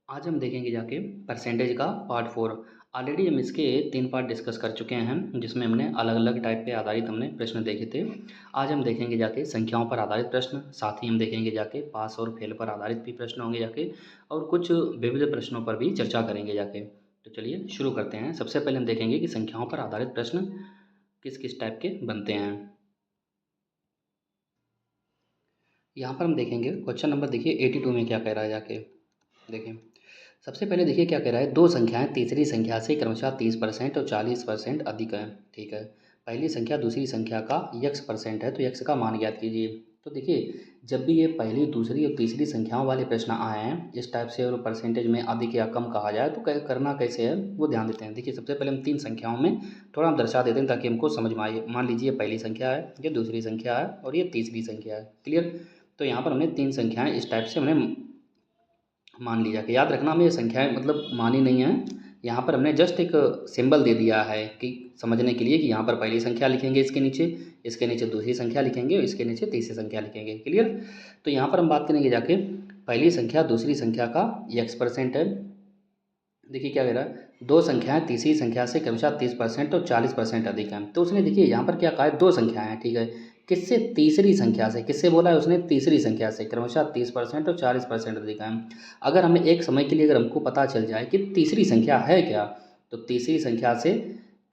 आज हम देखेंगे जाके परसेंटेज का पार्ट 4। ऑलरेडी हम इसके 3 पार्ट डिस्कस कर चुके हैं, जिसमें हमने अलग अलग टाइप पे आधारित हमने प्रश्न देखे थे। आज हम देखेंगे जाके संख्याओं पर आधारित प्रश्न, साथ ही हम देखेंगे जाके पास और फेल पर आधारित भी प्रश्न होंगे जाके, और कुछ विविध प्रश्नों पर भी चर्चा करेंगे जाके। तो चलिए शुरू करते हैं। सबसे पहले हम देखेंगे कि संख्याओं पर आधारित प्रश्न किस किस टाइप के बनते हैं। यहाँ पर हम देखेंगे क्वेश्चन नंबर, देखिए 82 में क्या कह रहा है जाके। देखिए सबसे पहले देखिए क्या कह रहा है, दो संख्याएं तीसरी संख्या से क्रमशः 30% और 40% अधिक है। ठीक है, पहली संख्या दूसरी संख्या का यक्स परसेंट है, तो यक्स का मान ज्ञात कीजिए। तो देखिए जब भी ये पहली दूसरी और तीसरी संख्याओं वाले प्रश्न आए हैं इस टाइप से, और परसेंटेज में अधिक या कम कहा जाए तो करना कैसे है वो ध्यान देते हैं। देखिए सबसे पहले हम तीन संख्याओं में थोड़ा हम दर्शा देते हैं ताकि हमको समझ में आए। मान लीजिए पहली संख्या है, ये दूसरी संख्या है और ये तीसरी संख्या है। क्लियर। तो यहाँ पर हमने तीन संख्याएं इस टाइप से हमने मान लिया। कि याद रखना, हमें ये संख्याएं मतलब मानी नहीं है, यहाँ पर हमने जस्ट एक सिंबल दे दिया है कि समझने के लिए कि यहाँ पर पहली संख्या लिखेंगे, इसके नीचे दूसरी संख्या लिखेंगे और इसके नीचे तीसरी संख्या लिखेंगे। क्लियर। तो यहाँ पर हम बात करेंगे जाके पहली संख्या दूसरी संख्या का एक्स परसेंट है। देखिए क्या कह रहा है, दो संख्याएं तीसरी संख्या से क्रमशः 30% और 40% अधिक हैं। तो उसने देखिए यहाँ पर क्या कहा है, दो संख्याएं हैं। ठीक है, किससे, तीसरी संख्या से। किससे बोला है उसने, तीसरी संख्या से क्रमशः 30% और 40% अधिक हैं। अगर हमें एक समय के लिए अगर हमको पता चल जाए कि तीसरी संख्या है क्या, तो तीसरी संख्या से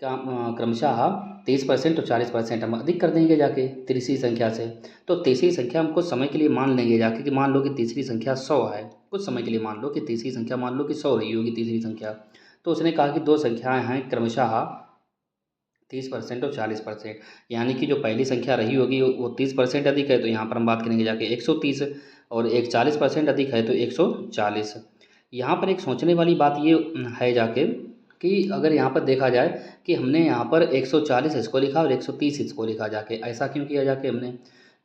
क्रमशः 30% और 40% हम अधिक कर देंगे जाके तीसरी संख्या से। तो तीसरी संख्या हम कुछ समय के लिए मान लेंगे जाके कि मान लो कि तीसरी संख्या 100 है। कुछ समय के लिए मान लो कि तीसरी संख्या मान लो कि 100 रही होगी तीसरी संख्या। तो उसने कहा कि दो संख्याएं हैं क्रमशः 30% और 40%, यानी कि जो पहली संख्या रही होगी वो 30% अधिक है, तो यहाँ पर हम बात करेंगे जाके 130, और एक 40% अधिक है तो 140। यहाँ पर एक सोचने वाली बात ये है जाके कि अगर यहाँ पर देखा जाए कि हमने यहाँ पर 140 इसको लिखा और 130 इसको लिखा जाके, ऐसा क्यों किया जाके हमने।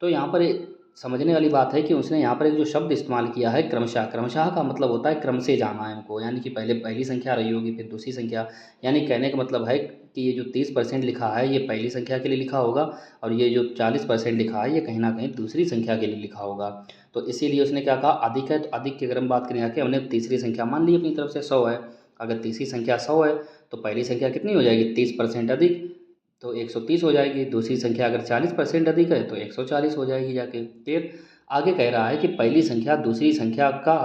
तो यहाँ पर समझने वाली बात है कि उसने यहाँ पर एक जो शब्द इस्तेमाल किया है क्रमशः। क्रमशः का मतलब होता है क्रम से जाना है हमको, यानी कि पहले पहली संख्या रही होगी फिर दूसरी संख्या। यानी कहने का मतलब है कि ये जो 30% लिखा है ये पहली संख्या के लिए लिखा होगा, और ये जो 40% लिखा है ये कहीं ना कहीं दूसरी संख्या के लिए लिखा होगा। तो इसीलिए उसने क्या कहा, अधिक है। तो अधिक की अगर हम बात करें कि हमने तीसरी संख्या मान ली अपनी तरफ से 100 है। अगर तीसरी संख्या 100 है तो पहली संख्या कितनी हो जाएगी, 30% अधिक, तो 130 हो जाएगी। दूसरी संख्या अगर 40% अधिक है तो 140 हो जाएगी जाके। फिर आगे कह रहा है कि पहली संख्या दूसरी संख्या का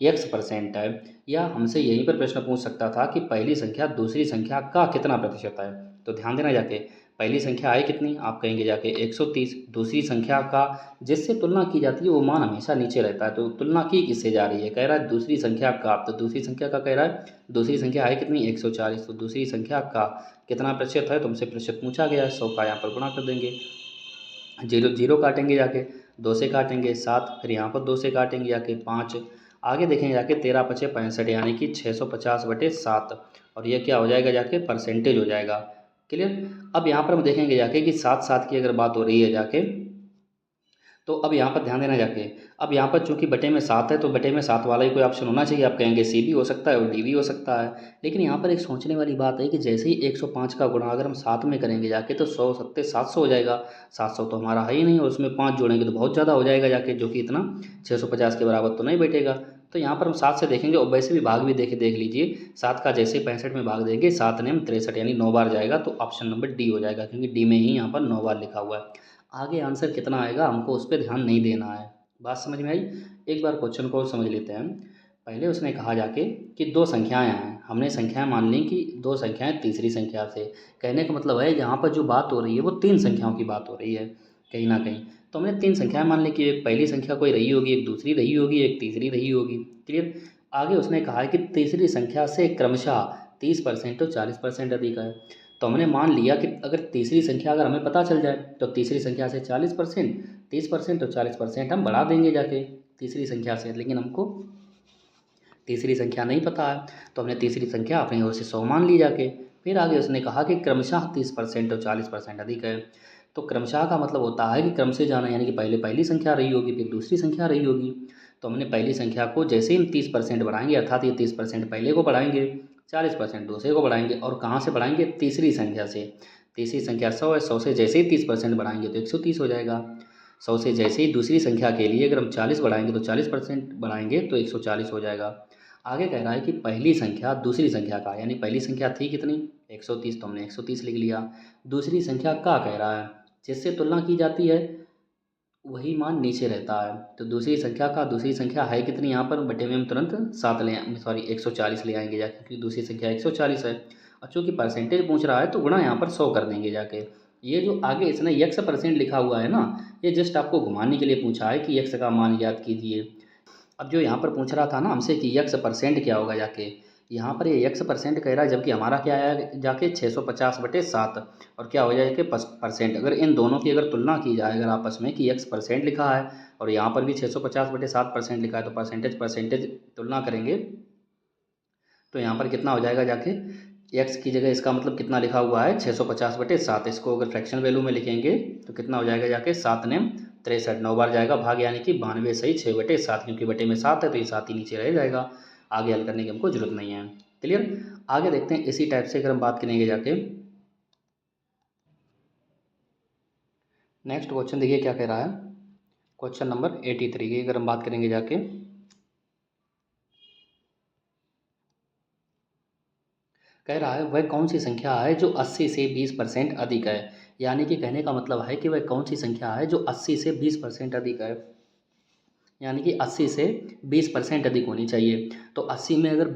एक्स परसेंट है, या हमसे यहीं पर प्रश्न पूछ सकता था कि पहली संख्या दूसरी संख्या का कितना प्रतिशत है। तो ध्यान देना जाके, पहली संख्या है कितनी, आप कहेंगे जाके 130। दूसरी संख्या का जिससे तुलना की जाती है वो मान हमेशा नीचे रहता है, तो तुलना की किससे जा रही है, कह रहा है दूसरी संख्या का। तो दूसरी संख्या का कह रहा है, दूसरी संख्या है कितनी 140, तो दूसरी संख्या का कितना प्रतिशत है, तुमसे प्रतिशत पूछा गया है। 100 का यहाँ पर गुणा कर देंगे, जीरो जीरो काटेंगे जाके, 2 से काटेंगे 7, फिर यहाँ पर 2 से काटेंगे जाके 5, आगे देखेंगे जाके 13 पचे 65, यानी कि 650/7, और ये क्या हो जाएगा जाके, परसेंटेज हो जाएगा। क्लियर। अब यहाँ पर हम देखेंगे जाके कि 7 7 की अगर बात हो रही है जाके, तो अब यहाँ पर ध्यान देना जाके, अब यहाँ पर चूंकि बटे में 7 है तो बटे में 7 वाला ही कोई ऑप्शन होना चाहिए। आप कहेंगे सी भी हो सकता है और डी भी हो सकता है, लेकिन यहाँ पर एक सोचने वाली बात है कि जैसे ही 105 का गुणा अगर हम 7 में करेंगे जाके तो 100 सत्ते 700 हो जाएगा। 700 तो हमारा है ही नहीं, और उसमें 5 जोड़ेंगे तो बहुत ज़्यादा हो जाएगा जाके, जो कि इतना 650 के बराबर तो नहीं बैठेगा। तो यहाँ पर हम 7 से देखेंगे, और वैसे भी भाग भी देख लीजिए, 7 का जैसे 65 में भाग देंगे, 7 ने 63, यानी 9 बार जाएगा, तो ऑप्शन नंबर डी हो जाएगा, क्योंकि डी में ही यहाँ पर 9 बार लिखा हुआ है। आगे आंसर कितना आएगा हमको उस पर ध्यान नहीं देना है। बात समझ में आई। एक बार क्वेश्चन को और समझ लेते हैं। पहले उसने कहा जाके कि दो संख्याएं हैं, हमने संख्याएं मान ली कि दो संख्याएं तीसरी संख्या से। कहने का मतलब है यहाँ पर जो बात हो रही है वो तीन संख्याओं की बात हो रही है कहीं ना कहीं। तो हमने तीन संख्याएं मान ली कि एक पहली संख्या कोई रही होगी, एक दूसरी रही होगी, एक तीसरी रही होगी। क्लियर। आगे उसने कहा है कि तीसरी संख्या से क्रमशः 30% और 40% अधिक है। तो हमने मान लिया कि अगर तीसरी संख्या अगर हमें पता चल जाए तो तीसरी संख्या से 40%, 30% और 40% हम बढ़ा देंगे जाके तीसरी संख्या से। लेकिन हमको तीसरी संख्या नहीं पता है, तो हमने तीसरी संख्या अपनी ओर से 100 मान ली जाके। फिर आगे उसने कहा कि क्रमशः 30% और 40% अधिक है। तो क्रमशः का मतलब होता है कि क्रम से जाना, यानी कि पहले पहली संख्या रही होगी फिर दूसरी संख्या रही होगी। तो हमने पहली संख्या को जैसे ही हम 30% बढ़ाएंगे, अर्थात ये 30% पहले को बढ़ाएंगे, 40% दूसरे को बढ़ाएंगे, और कहाँ से बढ़ाएंगे, तीसरी संख्या से। तीसरी संख्या 100 है, 100 से जैसे ही 30% बढ़ाएंगे तो 130 हो जाएगा। 100 से जैसे ही दूसरी संख्या के लिए अगर हम 40 बढ़ाएंगे तो 40% बढ़ाएंगे तो 140 हो जाएगा। आगे कह रहा है कि पहली संख्या दूसरी संख्या का, यानी पहली संख्या थी कितनी 130, तो हमने 130 लिख लिया। दूसरी संख्या का कह रहा है, जिससे तुलना की जाती है वही मान नीचे रहता है। तो दूसरी संख्या का, दूसरी संख्या है कितनी, यहाँ पर बटे में हम तुरंत 7 ले, सॉरी 140 ले आएंगे जाके, क्योंकि दूसरी संख्या 140 है। और चूँकि परसेंटेज पूछ रहा है तो गुणा यहाँ पर 100 कर देंगे जाके। ये जो आगे इसने यक्स परसेंट लिखा हुआ है ना, ये जस्ट आपको घुमाने के लिए पूछा है कि यक्स का मान याद कीजिए। अब जो यहाँ पर पूछ रहा था ना हमसे कि यक्स परसेंट क्या होगा जाके, यहाँ पर ये यक्स परसेंट कह रहा है, जबकि हमारा क्या आया जाके 650/7, और क्या हो जाएगा परसेंट। अगर इन दोनों की अगर तुलना की जाए अगर आपस में कि यक्स परसेंट लिखा है और यहाँ पर भी 650/7% लिखा है, तो परसेंटेज परसेंटेज तुलना करेंगे तो यहाँ पर कितना हो जाएगा जाके, एक्स की जगह इसका मतलब कितना लिखा हुआ है 650/7, इसको अगर फ्रैक्शन वैल्यू में लिखेंगे तो कितना हो जाएगा जाके 7 ने 63, 9 बार जाएगा भाग, यानी कि 92 सही 6/7, क्योंकि बटे में 7 है तो ये 7 ही नीचे रह जाएगा। आगे हल करने की हमको जरूरत नहीं है। क्लियर। आगे देखते हैं इसी टाइप से अगर हम बात करेंगे जाके, नेक्स्ट क्वेश्चन देखिए क्या कह रहा है। क्वेश्चन नंबर 83 की अगर हम बात करेंगे जाके, कह रहा है वह कौन सी संख्या है जो 80 से 20% अधिक है। यानी कि कहने का मतलब है कि वह कौन सी संख्या है जो 80 से 20% अधिक है, यानी कि 80 से 20% अधिक होनी चाहिए। तो 80 में अगर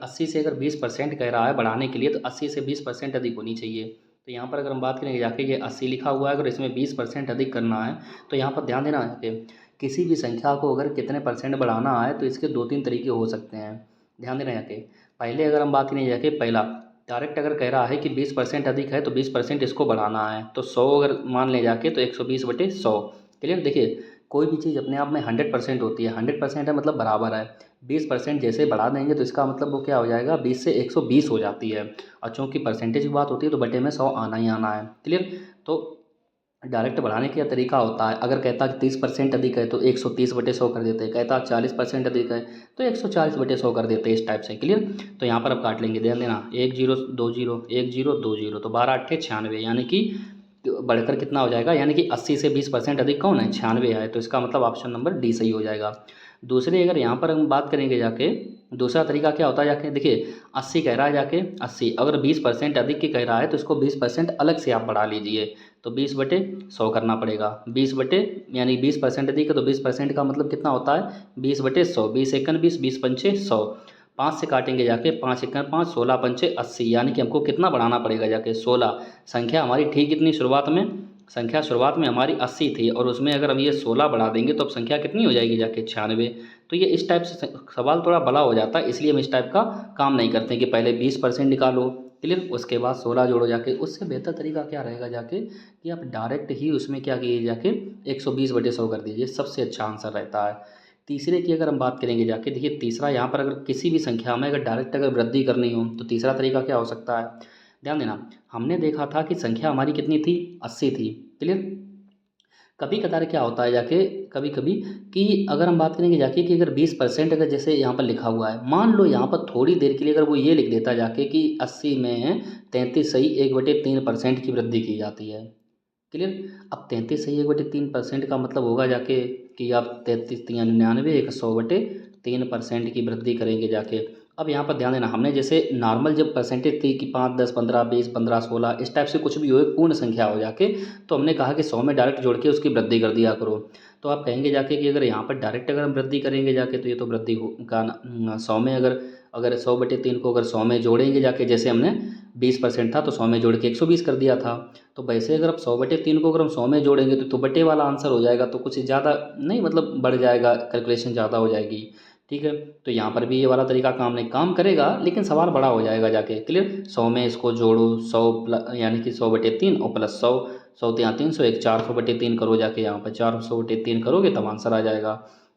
80 से अगर 20% कह रहा है बढ़ाने के लिए, तो 80 से 20% अधिक होनी चाहिए। तो यहाँ पर अगर हम बात करेंगे जाके, ये 80 लिखा हुआ है, अगर इसमें 20% अधिक करना है तो यहाँ पर ध्यान देना है कि किसी भी संख्या को अगर कितने परसेंट बढ़ाना है तो इसके 2-3 तरीके हो सकते हैं। ध्यान देना है कि पहले अगर हम बात करेंगे जाके, पहला डायरेक्ट अगर कह रहा है कि 20% अधिक है तो 20% इसको बढ़ाना है, तो 100 अगर मान ले जाके तो 120/100। क्लियर। देखिए कोई भी चीज़ अपने आप में 100% होती है, 100% है मतलब बराबर है। 20% जैसे बढ़ा देंगे तो इसका मतलब वो क्या हो जाएगा, 20 से 120 हो जाती है। और चूँकि परसेंटेज की बात होती है तो बटे में 100 आना ही आना है। क्लियर। तो डायरेक्ट बढ़ाने का तरीका होता है, अगर कहता है 30% अधिक है तो 130/100 कर देते हैं, कहता 40% अधिक है तो 140/100 कर देते हैं, इस टाइप से। क्लियर। तो यहाँ पर अब काट लेंगे, ध्यान देना, 1 0 2 0 1 0 2 0, तो 12 8 96, यानी कि बढ़कर कितना हो जाएगा, यानी कि 80 से 20% अधिक कौन है, 96 है। तो इसका मतलब ऑप्शन नंबर डी सही हो जाएगा। दूसरे अगर यहाँ पर हम बात करेंगे जाके, दूसरा तरीका क्या होता है जाके, देखिए 80 कह रहा है जाके 80, अगर 20% अधिक की कह रहा है तो इसको 20% अलग से आप बढ़ा लीजिए, तो 20/100 करना पड़ेगा। 20 बटे यानी 20% अधिक है तो 20% का मतलब कितना होता है 20/100, 20 एकन 20, 20 पंचे 100, 5 से काटेंगे जाके, 5 एकन 5, 16 पंचे 80, यानी कि हमको कितना बढ़ाना पड़ेगा जाके 16। संख्या हमारी थी कितनी शुरुआत में, संख्या शुरुआत में हमारी 80 थी और उसमें अगर हम ये 16 बढ़ा देंगे तो अब संख्या कितनी हो जाएगी जाके 96। तो ये इस टाइप से सवाल थोड़ा बड़ा हो जाता है, इसलिए हम इस टाइप का काम नहीं करते कि पहले 20% निकालो, क्लियर, उसके बाद 16 जोड़ो जाके। उससे बेहतर तरीका क्या रहेगा जाके कि आप डायरेक्ट ही उसमें क्या कीजिए जाके 120/100 कर दीजिए, सबसे अच्छा आंसर रहता है। तीसरे की अगर हम बात करेंगे जाके, देखिए तीसरा यहाँ पर अगर किसी भी संख्या में अगर डायरेक्ट अगर वृद्धि करनी हो तो तीसरा तरीका क्या हो सकता है, ध्यान देना। हमने देखा था कि संख्या हमारी कितनी थी 80 थी। क्लियर। कभी कदार क्या होता है जाके, कभी कभी कि अगर हम बात करेंगे जाके कि अगर 20% अगर जैसे यहाँ पर लिखा हुआ है, मान लो यहाँ पर थोड़ी देर के लिए अगर वो ये लिख देता जाके कि 80 में 33 सही 1/3% की वृद्धि की जाती है। क्लियर। अब 33 सही 1/3% का मतलब होगा जाके कि आप 33 3 99 एक 100/3% की वृद्धि करेंगे जाके। अब यहाँ पर ध्यान देना, हमने जैसे नॉर्मल जब परसेंटेज थी कि 5 10 15 20 15 16 इस टाइप से कुछ भी हो एक पूर्ण संख्या हो जाके, तो हमने कहा कि 100 में डायरेक्ट जोड़ के उसकी वृद्धि कर दिया करो। तो आप कहेंगे जाके कि अगर यहाँ पर डायरेक्ट अगर हम वृद्धि करेंगे जाके तो ये तो वृद्धि का 100 में अगर अगर 100/3 को अगर 100 में जोड़ेंगे जाके, जैसे हमने 20% था तो 100 में जोड़ के 120 कर दिया था, तो वैसे अगर आप 100/3 को अगर हम 100 में जोड़ेंगे तो बटे वाला आंसर हो जाएगा, तो कुछ ज़्यादा नहीं मतलब बढ़ जाएगा, कैलकुलेशन ज़्यादा हो जाएगी। ठीक है। तो यहाँ पर भी ये वाला तरीका काम नहीं काम करेगा, लेकिन सवाल बड़ा हो जाएगा जाके। क्लियर। 100 में इसको जोड़ो 100 यानी कि 100/3 और प्लस 100, 100 यहाँ 300 एक 400/3 करो जाके, यहाँ पर 400/3 करोगे तब आंसर आ जाएगा।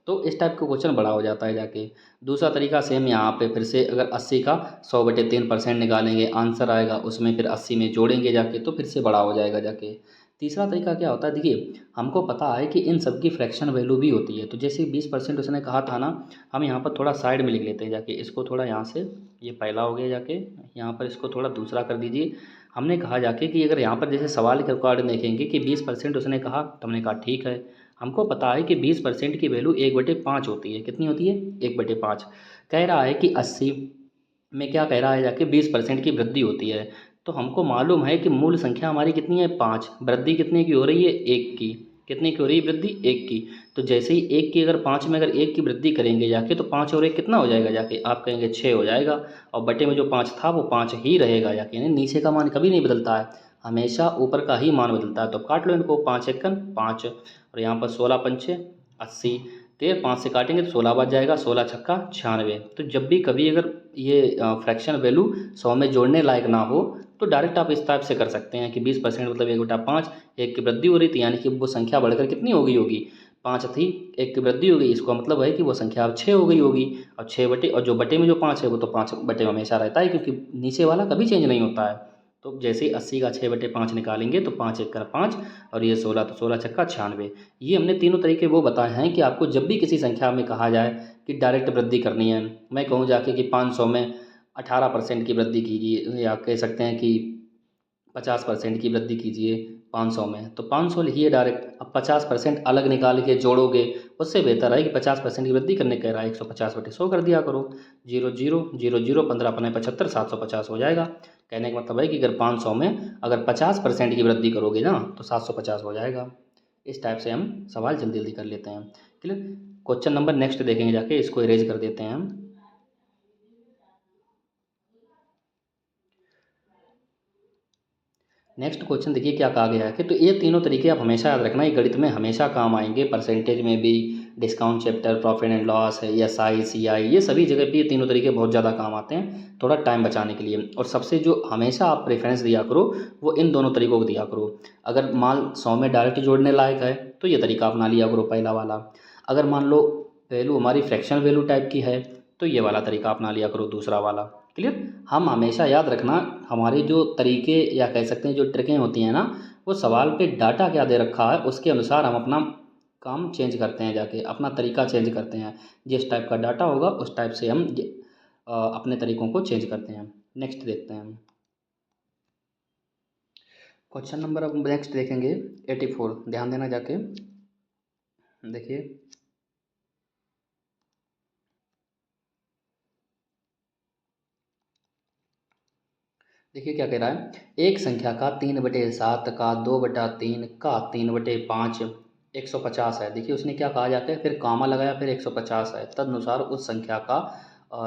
तो इस टाइप का क्वेश्चन बड़ा हो जाता है जाके। दूसरा तरीका सेम यहाँ पे फिर से अगर 80 का 100/3% निकालेंगे आंसर आएगा, उसमें फिर 80 में जोड़ेंगे जाके तो फिर से बड़ा हो जाएगा जाके। तीसरा तरीका क्या होता है, देखिए हमको पता है कि इन सब की फ्रैक्शन वैल्यू भी होती है, तो जैसे 20% उसने कहा था ना, हम यहाँ पर थोड़ा साइड में लिख लेते हैं जाके, इसको थोड़ा यहाँ से, ये पहला हो गया जाके, यहाँ पर इसको थोड़ा दूसरा कर दीजिए। हमने कहा जाके कि अगर यहाँ पर जैसे सवाल के अकॉर्डिंग देखेंगे कि 20% उसने कहा, तो हमने कहा ठीक है। हमको पता है कि 20% की वैल्यू 1/5 होती है। कितनी होती है? 1/5। कह रहा है कि 80 में क्या कह रहा है जाके 20% की वृद्धि होती है। तो हमको मालूम है कि मूल संख्या हमारी कितनी है? 5। वृद्धि कितने की हो रही है? 1 की। कितने की हो रही है वृद्धि? 1 की। तो जैसे ही 1 की अगर 5 में अगर 1 की वृद्धि करेंगे जाके तो 5 और 1 कितना हो जाएगा जाके? आप कहेंगे 6 हो जाएगा। और बटे में जो 5 था वो 5 ही रहेगा जाके, यानी नीचे का मान कभी नहीं बदलता है, हमेशा ऊपर का ही मान बदलता है। तो काट लो इनको, 5 एकन 5 और यहाँ पर 16 पंचे 80। तो ये 5 से काटेंगे तो 16 बच जाएगा, 16 छक्का 96। तो जब भी कभी अगर ये फ्रैक्शन वैल्यू 100 में जोड़ने लायक ना हो तो डायरेक्ट आप इस टाइप से कर सकते हैं कि 20% मतलब 1/5, 1 की वृद्धि हो रही थी यानी कि वो संख्या बढ़कर कितनी हो गई होगी? 5 थी, 1 की वृद्धि हो गई, इसका मतलब है कि वो संख्या अब 6 हो गई होगी। और 6 बटे, और जो बटे में जो 5 है वो तो 5 बटे में हमेशा रहता है क्योंकि नीचे वाला कभी चेंज नहीं होता है। तो जैसे ही 80 का 6/5 निकालेंगे तो 5 एक 5 और ये 16, तो 16 छक्का 96। ये हमने तीनों तरीके वो बताए हैं कि आपको जब भी किसी संख्या में कहा जाए कि डायरेक्ट वृद्धि करनी है, मैं कहूँ जाके कि 500 में 18% की वृद्धि कीजिए, या कह सकते हैं कि 50% की वृद्धि कीजिए 500 में, तो 500 लिखिए डायरेक्ट। अब 50% अलग निकाल के जोड़ोगे, उससे बेहतर है कि 50% की वृद्धि करने कह रहा है 150/100 कर दिया करो। 0 0 0 0 15 15 75 750 हो जाएगा। कहने का मतलब है कि अगर 500 में अगर 50% की वृद्धि करोगे ना तो 750 हो जाएगा। इस टाइप से हम सवाल जल्दी जल्दी कर लेते हैं। क्लियर? क्वेश्चन नंबर नेक्स्ट देखेंगे जाके, इसको इरेज कर देते हैं हम। नेक्स्ट क्वेश्चन देखिए क्या कहा गया है कि तो ये तीनों तरीके आप हमेशा याद रखना, ये गणित में हमेशा काम आएंगे, परसेंटेज में भी, discount chapter, profit and loss है, एस आई सी आई, ये सभी जगह पे ये तीनों तरीके बहुत ज़्यादा काम आते हैं थोड़ा टाइम बचाने के लिए। और सबसे जो हमेशा आप प्रेफरेंस दिया करो वो इन दोनों तरीकों को दिया करो। अगर मान 100 में डायरेक्ट जोड़ने लायक है तो ये तरीका अपना लिया करो पहला वाला। अगर मान लो वैल्यू हमारी फ्रैक्शन वैल्यू टाइप की है तो ये वाला तरीका अपना लिया करो, दूसरा वाला। क्लियर? हम हमेशा याद रखना, हमारे जो तरीके या कह सकते हैं जो ट्रिकें होती हैं ना, वो सवाल पे डाटा क्या दे रखा है उसके अनुसार हम अपना काम चेंज करते हैं, जाके अपना तरीका चेंज करते हैं। जिस टाइप का डाटा होगा उस टाइप से हम अपने तरीकों को चेंज करते हैं। नेक्स्ट देखते हैं हम क्वेश्चन नंबर, अब नेक्स्ट देखेंगे 84। ध्यान देना जाके, देखिए देखिए क्या कह रहा है, एक संख्या का 3/7 का 2/3 का 3/5 150 है। देखिए उसने क्या कहा जाता है, फिर कामा लगाया, फिर 150 है, तदनुसार उस संख्या का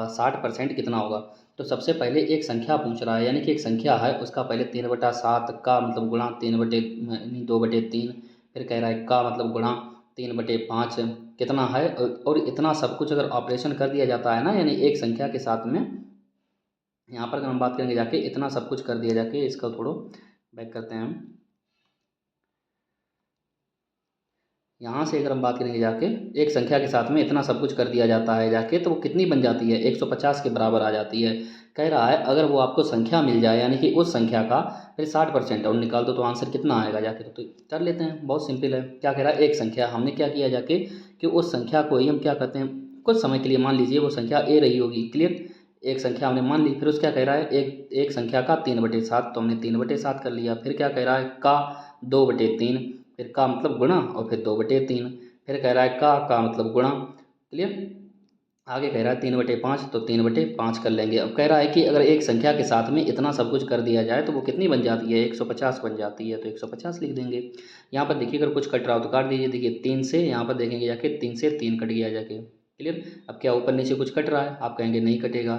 60% कितना होगा। तो सबसे पहले एक संख्या पूछ रहा है, यानी कि एक संख्या है उसका पहले 3/7 का मतलब गुणा 2/3, फिर कह रहा है का मतलब गुणा 3/5 कितना है। और इतना सब कुछ अगर ऑपरेशन कर दिया जाता है ना, यानी एक संख्या के साथ में, यहाँ पर अगर हम बात करेंगे जाके इतना सब कुछ कर दिया जाके, इसका थोड़ा बैक करते हैं हम। यहाँ से अगर हम बात करेंगे जाके, एक संख्या के साथ में इतना सब कुछ कर दिया जाता है जाके, तो वो कितनी बन जाती है? 150 के बराबर आ जाती है। कह रहा है अगर वो आपको संख्या मिल जाए, यानी कि उस संख्या का फिर 60% और निकाल दो तो आंसर कितना आएगा जाके। तो कर लेते हैं, बहुत सिंपल है। क्या कह रहा है, एक संख्या, हमने क्या किया जाके कि उस संख्या को ही हम क्या करते हैं, कुछ समय के लिए मान लीजिए वो संख्या ए रही होगी। क्लियर? एक संख्या हमने मान ली, फिर उसका कह रहा है एक एक संख्या का 3/7, तो हमने 3/7 कर लिया। फिर क्या कह रहा है, का 2/3, फिर का मतलब गुणा और फिर 2/3, फिर कह रहा है का मतलब गुणा। क्लियर? आगे कह रहा है 3/5, तो 3/5 कर लेंगे। अब कह रहा है कि अगर एक संख्या के साथ में इतना सब कुछ कर दिया जाए तो वो कितनी बन जाती है? 150 बन जाती है। तो 150 लिख देंगे। यहाँ पर देखिए अगर कुछ कट रहा हो तो काट दीजिए। देखिए 3 से यहाँ पर देखेंगे जाके 3 से 3 कट गया जाके। क्लियर? अब क्या ऊपर नीचे कुछ कट रहा है? आप कहेंगे नहीं कटेगा।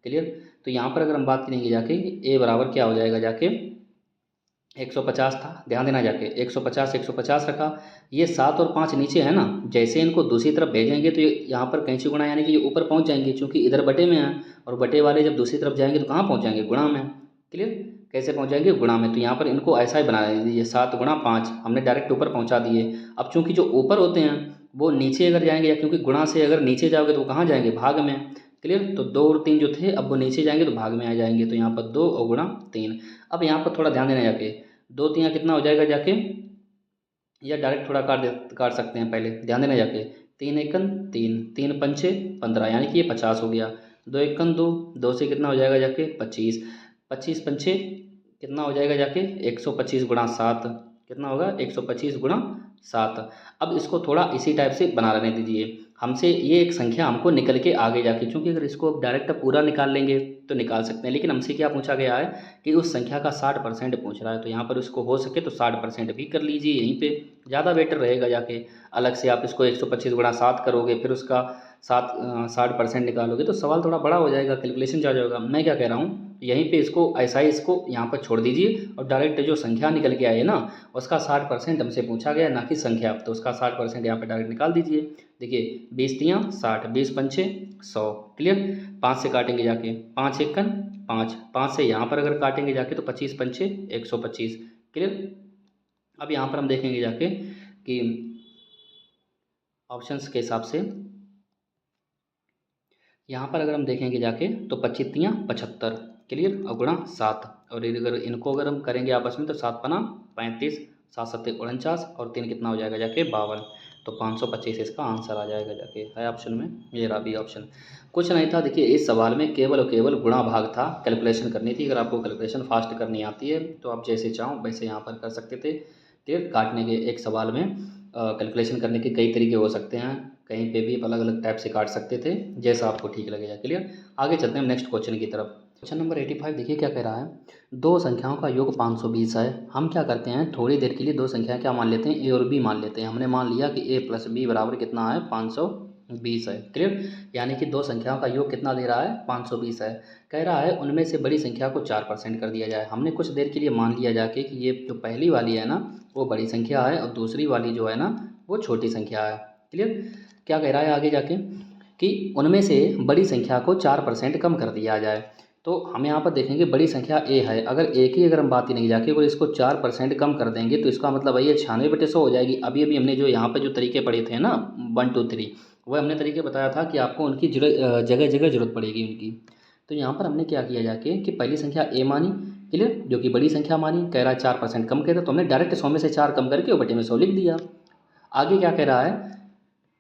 क्लियर? तो यहाँ पर अगर हम बात करेंगे जाके, ए बराबर क्या हो जाएगा जाके, 150 था, ध्यान देना जाके 150 150 रखा। ये 7 और 5 नीचे है ना, जैसे इनको दूसरी तरफ भेजेंगे तो ये यहाँ पर कैंची गुणा, यानी कि ये ऊपर पहुँच जाएंगे, क्योंकि इधर बटे में है और बटे वाले जब दूसरी तरफ जाएंगे तो कहाँ पहुँच जाएंगे? गुणा में। क्लियर? कैसे पहुँच जाएंगे? गुणा में। तो यहाँ पर इनको ऐसा ही बना दीजिए, 7 × 5 हमने डायरेक्ट ऊपर पहुँचा दिए। अब चूँकि जो ऊपर होते हैं वो नीचे अगर जाएंगे, या क्योंकि गुणा से अगर नीचे जाओगे तो वो कहाँ जाएंगे? भाग में। क्लियर? तो 2 और 3 जो थे अब वो नीचे जाएंगे तो भाग में आ जाएंगे। तो यहाँ पर 2 और गुणा 3। अब यहाँ पर थोड़ा ध्यान देना जाके, 2 3 कितना हो जाएगा जाके, या डायरेक्ट थोड़ा काट सकते हैं, पहले ध्यान देना जाके। 3 एकन 3, 3 पंचे 15, यानी कि ये 50 हो गया। 2 एकन 2, 2 से कितना हो जाएगा जाके 25, 25 पंचे कितना हो जाएगा जाके 125 × 7, कितना होगा 125 × 7। अब इसको थोड़ा इसी टाइप से बना रहने दीजिए। हमसे ये एक संख्या हमको निकल के आगे जाके, चूँकि अगर इसको डायरेक्ट पूरा निकाल लेंगे तो निकाल सकते हैं, लेकिन हमसे क्या पूछा गया है कि उस संख्या का 60% पूछ रहा है, तो यहाँ पर उसको हो सके तो 60% भी कर लीजिए यहीं पे, ज़्यादा बेटर रहेगा। जाके अलग से आप इसको 125 गुणा 7 करोगे, फिर उसका 60% निकालोगे तो सवाल थोड़ा बड़ा हो जाएगा, कैलकुलेशन ज़्यादा होगा। मैं क्या कह रहा हूँ, यहीं पे इसको ऐसा ही इसको यहाँ पर छोड़ दीजिए और डायरेक्ट जो संख्या निकल के आई है ना उसका 60% हमसे पूछा गया, ना कि संख्या, तो उसका 60% यहाँ पर डायरेक्ट निकाल दीजिए। देखिए 20 तियाँ 60, 20 पंचे 100, क्लियर। 5 से काटेंगे जाके, 5 एकन 5, 5 से यहाँ पर अगर काटेंगे जाके तो 25 पंचे 125, क्लियर। अब यहाँ पर हम देखेंगे जाके कि ऑप्शंस के हिसाब से यहाँ पर अगर हम देखेंगे जाके तो 25 तियाँ 75, क्लियर, और गुणा 7, और अगर इनको अगर हम करेंगे आपस में तो 7 पना 35, 7 सत्ते 49 और 3 कितना हो जाएगा जाके 52, तो 525 इसका आंसर आ जाएगा जाके, है ऑप्शन में, ये रहा भी ऑप्शन। कुछ नहीं था, देखिए इस सवाल में केवल और केवल गुणा भाग था, कैलकुलेशन करनी थी। अगर आपको कैलकुलेशन फास्ट करनी आती है तो आप जैसे चाहो वैसे यहाँ पर कर सकते थे, क्लियर। काटने के एक सवाल में कैलकुलेशन करने के कई तरीके हो सकते हैं, कहीं पे भी अलग अलग टाइप से काट सकते थे, जैसा आपको ठीक लगेगा, क्लियर। आगे चलते हैं नेक्स्ट क्वेश्चन की तरफ। क्वेश्चन नंबर 85 देखिए क्या कह रहा है, दो संख्याओं का योग 520 है। हम क्या करते हैं, थोड़ी देर के लिए दो संख्याएं क्या मान लेते हैं, ए और बी मान लेते हैं। हमने मान लिया कि ए प्लस बी बराबर कितना है, 520 है, क्लियर। यानी कि दो संख्याओं का योग कितना दे रहा है, 520 है। कह रहा है उनमें से बड़ी संख्या को 4% कर दिया जाए। हमने कुछ देर के लिए मान लिया जाके कि ये जो पहली वाली है ना वो बड़ी संख्या है और दूसरी वाली जो है ना वो छोटी संख्या है, क्लियर। क्या कह रहा है आगे जाके कि उनमें से बड़ी संख्या को 4% कम कर दिया जाए। तो हम यहाँ पर देखेंगे बड़ी संख्या ए है, अगर ए की अगर हम बात ही नहीं जाके अगर इसको 4% कम कर देंगे तो इसका मतलब है ये 96/100 हो जाएगी। अभी अभी हमने जो यहाँ पर जो तरीके पढ़े थे ना 1 2 3, वह हमने तरीके बताया था कि आपको उनकी जगह जगह जरूरत पड़ेगी उनकी। तो यहाँ पर हमने क्या किया जाके कि पहली संख्या ए मानी, क्लियर, जो कि बड़ी संख्या मानी। कह रहा है 4% कम कहता, तो हमने डायरेक्ट 100 में से 4 कम करके बटे में 100 लिख दिया। आगे क्या कह रहा है,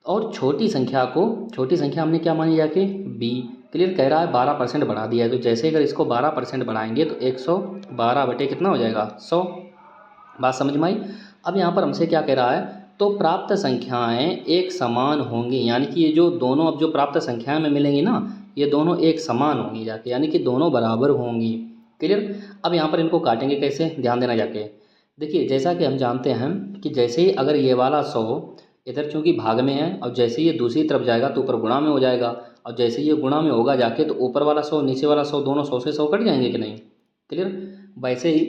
और छोटी संख्या को, छोटी संख्या हमने क्या मानी जाके बी, क्लियर। कह रहा है 12% बढ़ा दिया है, तो जैसे अगर इसको 12% बढ़ाएंगे तो 112 बटे कितना हो जाएगा 100। बात समझ में आई। अब यहाँ पर हमसे क्या कह रहा है, तो प्राप्त संख्याएं एक समान होंगी, यानी कि ये जो दोनों अब जो प्राप्त संख्याएं में मिलेंगी ना ये दोनों एक समान होंगी जाके, यानी कि दोनों बराबर होंगी, क्लियर। अब यहाँ पर इनको काटेंगे कैसे, ध्यान देना जाके। देखिए जैसा कि हम जानते हैं कि जैसे ही अगर ये वाला 100 इधर चूंकि भाग में है और जैसे ये दूसरी तरफ जाएगा तो ऊपर गुणा में हो जाएगा, और जैसे ये गुणा में होगा जाके तो ऊपर वाला 100 नीचे वाला 100 दोनों 100 से 100 कट जाएंगे कि नहीं, क्लियर। वैसे ही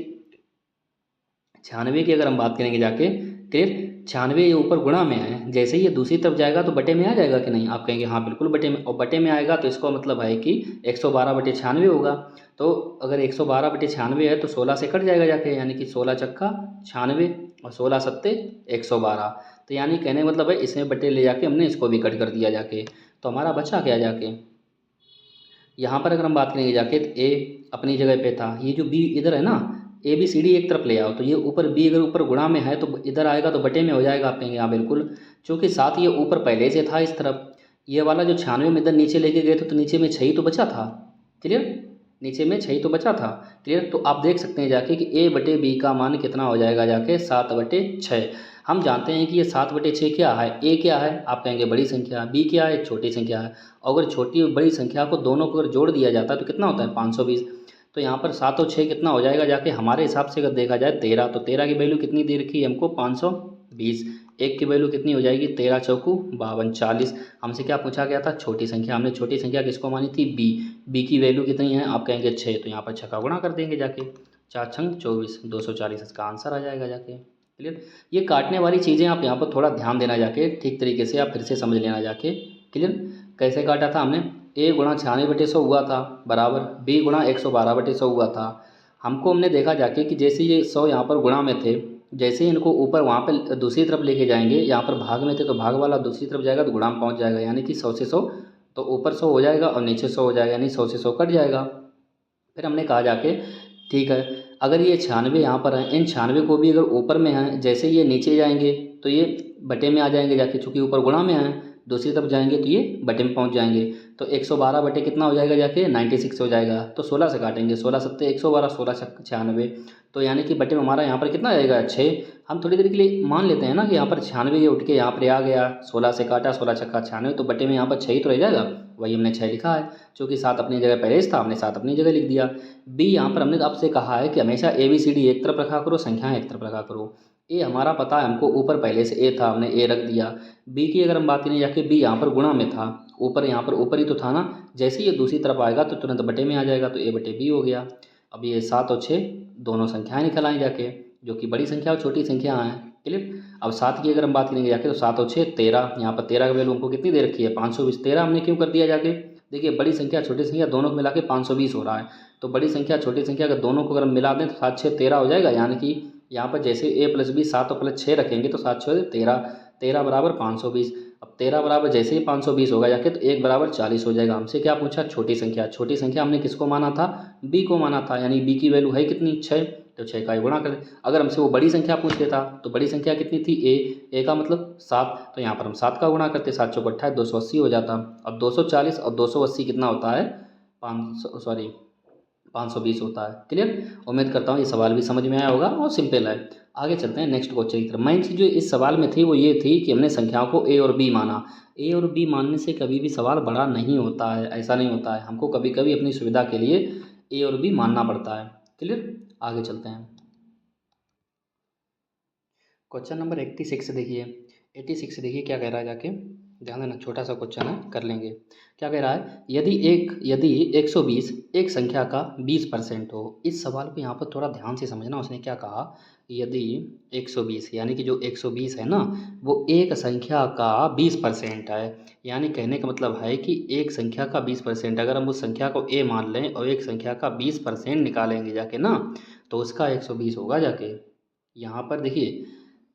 96 की अगर हम बात करेंगे जाके, क्लियर, 96 ये ऊपर गुणा में है, जैसे ही ये दूसरी तरफ जाएगा तो बटे में आ जाएगा कि नहीं, आप कहेंगे हाँ बिल्कुल बटे में, और बटे में आएगा तो इसका मतलब है कि 112/96 होगा। तो अगर 112/96 है तो 16 से कट जाएगा जाके, यानी कि 16 चक्का 96 और 16 सत्ते 112। तो यानी कहने का मतलब है इसमें बटे ले जाके हमने इसको भी कट कर दिया जाके, तो हमारा बचा क्या जाके, यहाँ पर अगर हम बात करेंगे जाके तो ए अपनी जगह पे था, ये जो बी इधर है ना ए बी सी डी एक तरफ ले आओ, तो ये ऊपर बी अगर ऊपर गुणा में है तो इधर आएगा तो बटे में हो जाएगा, आप कहेंगे हाँ बिल्कुल, चूँकि साथ ये ऊपर पहले से था इस तरफ, ये वाला जो 96 में इधर नीचे लेके गए थे तो नीचे में 6 ही तो बचा था, क्लियर, नीचे में 6 ही तो बचा था, क्लियर। तो आप देख सकते हैं जाके कि ए बटे बी का मान कितना हो जाएगा जाके 7/6। हम जानते हैं कि ये 7/6 क्या है, ए क्या है, आप कहेंगे बड़ी संख्या, बी क्या है छोटी संख्या है। अगर छोटी और बड़ी संख्या को दोनों को अगर जोड़ दिया जाता है तो कितना होता है 520। तो यहाँ पर 7 और 6 कितना हो जाएगा जाके, हमारे हिसाब से अगर देखा जाए 13, तो 13 की वैल्यू कितनी दे रखी है हमको 520। एक की वैल्यू कितनी हो जाएगी 13 चौकू 52 40। हमसे क्या पूछा गया था, छोटी संख्या, हमने छोटी संख्या किसको मानी थी बी, बी की वैल्यू कितनी है आप कहेंगे 6, तो यहाँ पर 6 का गुणा कर देंगे जाके, 4 छंग 24 240 इसका आंसर आ जाएगा जाके, क्लियर। ये काटने वाली चीज़ें आप यहाँ पर थोड़ा ध्यान देना जाके, ठीक तरीके से आप फिर से समझ लेना जाके, क्लियर। कैसे काटा था हमने, ए गुणा 96/100 हुआ था बराबर बी गुणा 112/100 हुआ था। हमको हमने देखा जाके कि जैसे ये 100 यहाँ पर गुणा में थे, जैसे ही इनको ऊपर वहाँ पर दूसरी तरफ लेके जाएंगे, यहाँ पर भाग में थे तो भाग वाला दूसरी तरफ जाएगा तो गुणा में पहुँच जाएगा, यानी कि 100 से 100 तो ऊपर 100 हो जाएगा और नीचे 100 हो जाएगा, यानी 100 से 100 कट जाएगा। फिर हमने कहा जाके ठीक है, अगर ये 96 यहाँ पर है, इन 96 को भी अगर ऊपर में है, जैसे ये नीचे जाएंगे तो ये बटे में आ जाएंगे जाके, चूँकि ऊपर गुणा में है, दूसरी तरफ जाएंगे तो ये बटे में पहुँच जाएंगे। तो 112 बटे कितना हो जाएगा जाके 96 हो जाएगा। तो 16 से काटेंगे, 16 सत्ते 112, 16 छक्क 96, तो यानी कि बटे में हमारा यहाँ पर कितना आएगा 6। हम थोड़ी देर के लिए मान लेते हैं ना कि यहाँ पर 96 ये उठ के यहाँ पर आ गया, 16 से काटा, 16 छक्का 96, तो बटे में यहाँ पर 6 ही तो रह जाएगा, वही हमने 6 लिखा है। चूँकि 7 अपनी जगह पहले था, हमने 7 अपनी जगह लिख दिया। बी, यहाँ पर हमने आपसे कहा है कि हमेशा ABCD एक तरफ रखा करो, संख्याएँ एक तरफ रखा करो। ए हमारा पता है हमको, ऊपर पहले से ए था, हमने ए रख दिया। बी की अगर हम बात करें जाके, बी यहाँ पर गुणा में था, ऊपर यहाँ पर ऊपर ही तो था ना, जैसे ही ये दूसरी तरफ आएगा तो तुरंत बटे में आ जाएगा, तो ए बटे बी हो गया। अब ये 7 और 6 दोनों संख्याएं निकल आई जाके, जो कि बड़ी संख्या और छोटी संख्या हैं। क्लियर। अब 7 की अगर हम बात करेंगे जाके, तो 7 और 6 13, यहाँ पर 13 का वैल्यू हमको कितनी दे रखी है 520। 13 हमने क्यों कर दिया जाके, देखिए बड़ी संख्या छोटी संख्या दोनों को मिला के 520 हो रहा है, तो बड़ी संख्या छोटी संख्या अगर दोनों को अगर हम मिला दें तो 7 6 13 हो जाएगा। यानी कि यहाँ पर जैसे a + b 7 और प्लस 6 रखेंगे तो 7 6 13, 13 बराबर 520। अब 13 बराबर जैसे ही 520 होगा जाके, तो 1 बराबर 40 हो जाएगा। हमसे क्या पूछा, छोटी संख्या। छोटी संख्या हमने किसको माना था, b को माना था, यानी b की वैल्यू है कितनी 6, तो 6 का ही गुणा करें। अगर हमसे वो बड़ी संख्या पूछ लेता तो बड़ी संख्या कितनी थी a का मतलब 7, तो यहाँ पर हम 7 का गुणा करते, 7 चौक 28, 280 हो जाता। अब 240 और 280 कितना होता है 520 होता है। क्लियर। उम्मीद करता हूँ ये सवाल भी समझ में आया होगा और सिंपल है। आगे चलते हैं नेक्स्ट क्वेश्चन की तरफ। मेन चीज़ जो इस सवाल में थी वो ये थी कि हमने संख्याओं को ए और बी माना। ए और बी मानने से कभी भी सवाल बड़ा नहीं होता है, ऐसा नहीं होता है, हमको कभी कभी अपनी सुविधा के लिए ए और बी मानना पड़ता है। क्लियर। आगे चलते हैं। क्वेश्चन नंबर 86 देखिए। 86 देखिए क्या कह रहा है जाके, ध्यान देना, छोटा सा क्वेश्चन है, कर लेंगे। क्या कह रहा है, यदि 120 एक संख्या का 20% हो। इस सवाल को यहाँ पर थोड़ा ध्यान से समझना। उसने क्या कहा, यदि 120 यानी कि जो 120 है ना, वो एक संख्या का 20% है। यानी कहने का मतलब है कि एक संख्या का 20%, अगर हम उस संख्या को a मान लें और एक संख्या का 20% निकालेंगे जाके ना, तो उसका 120 होगा जाके। यहाँ पर देखिए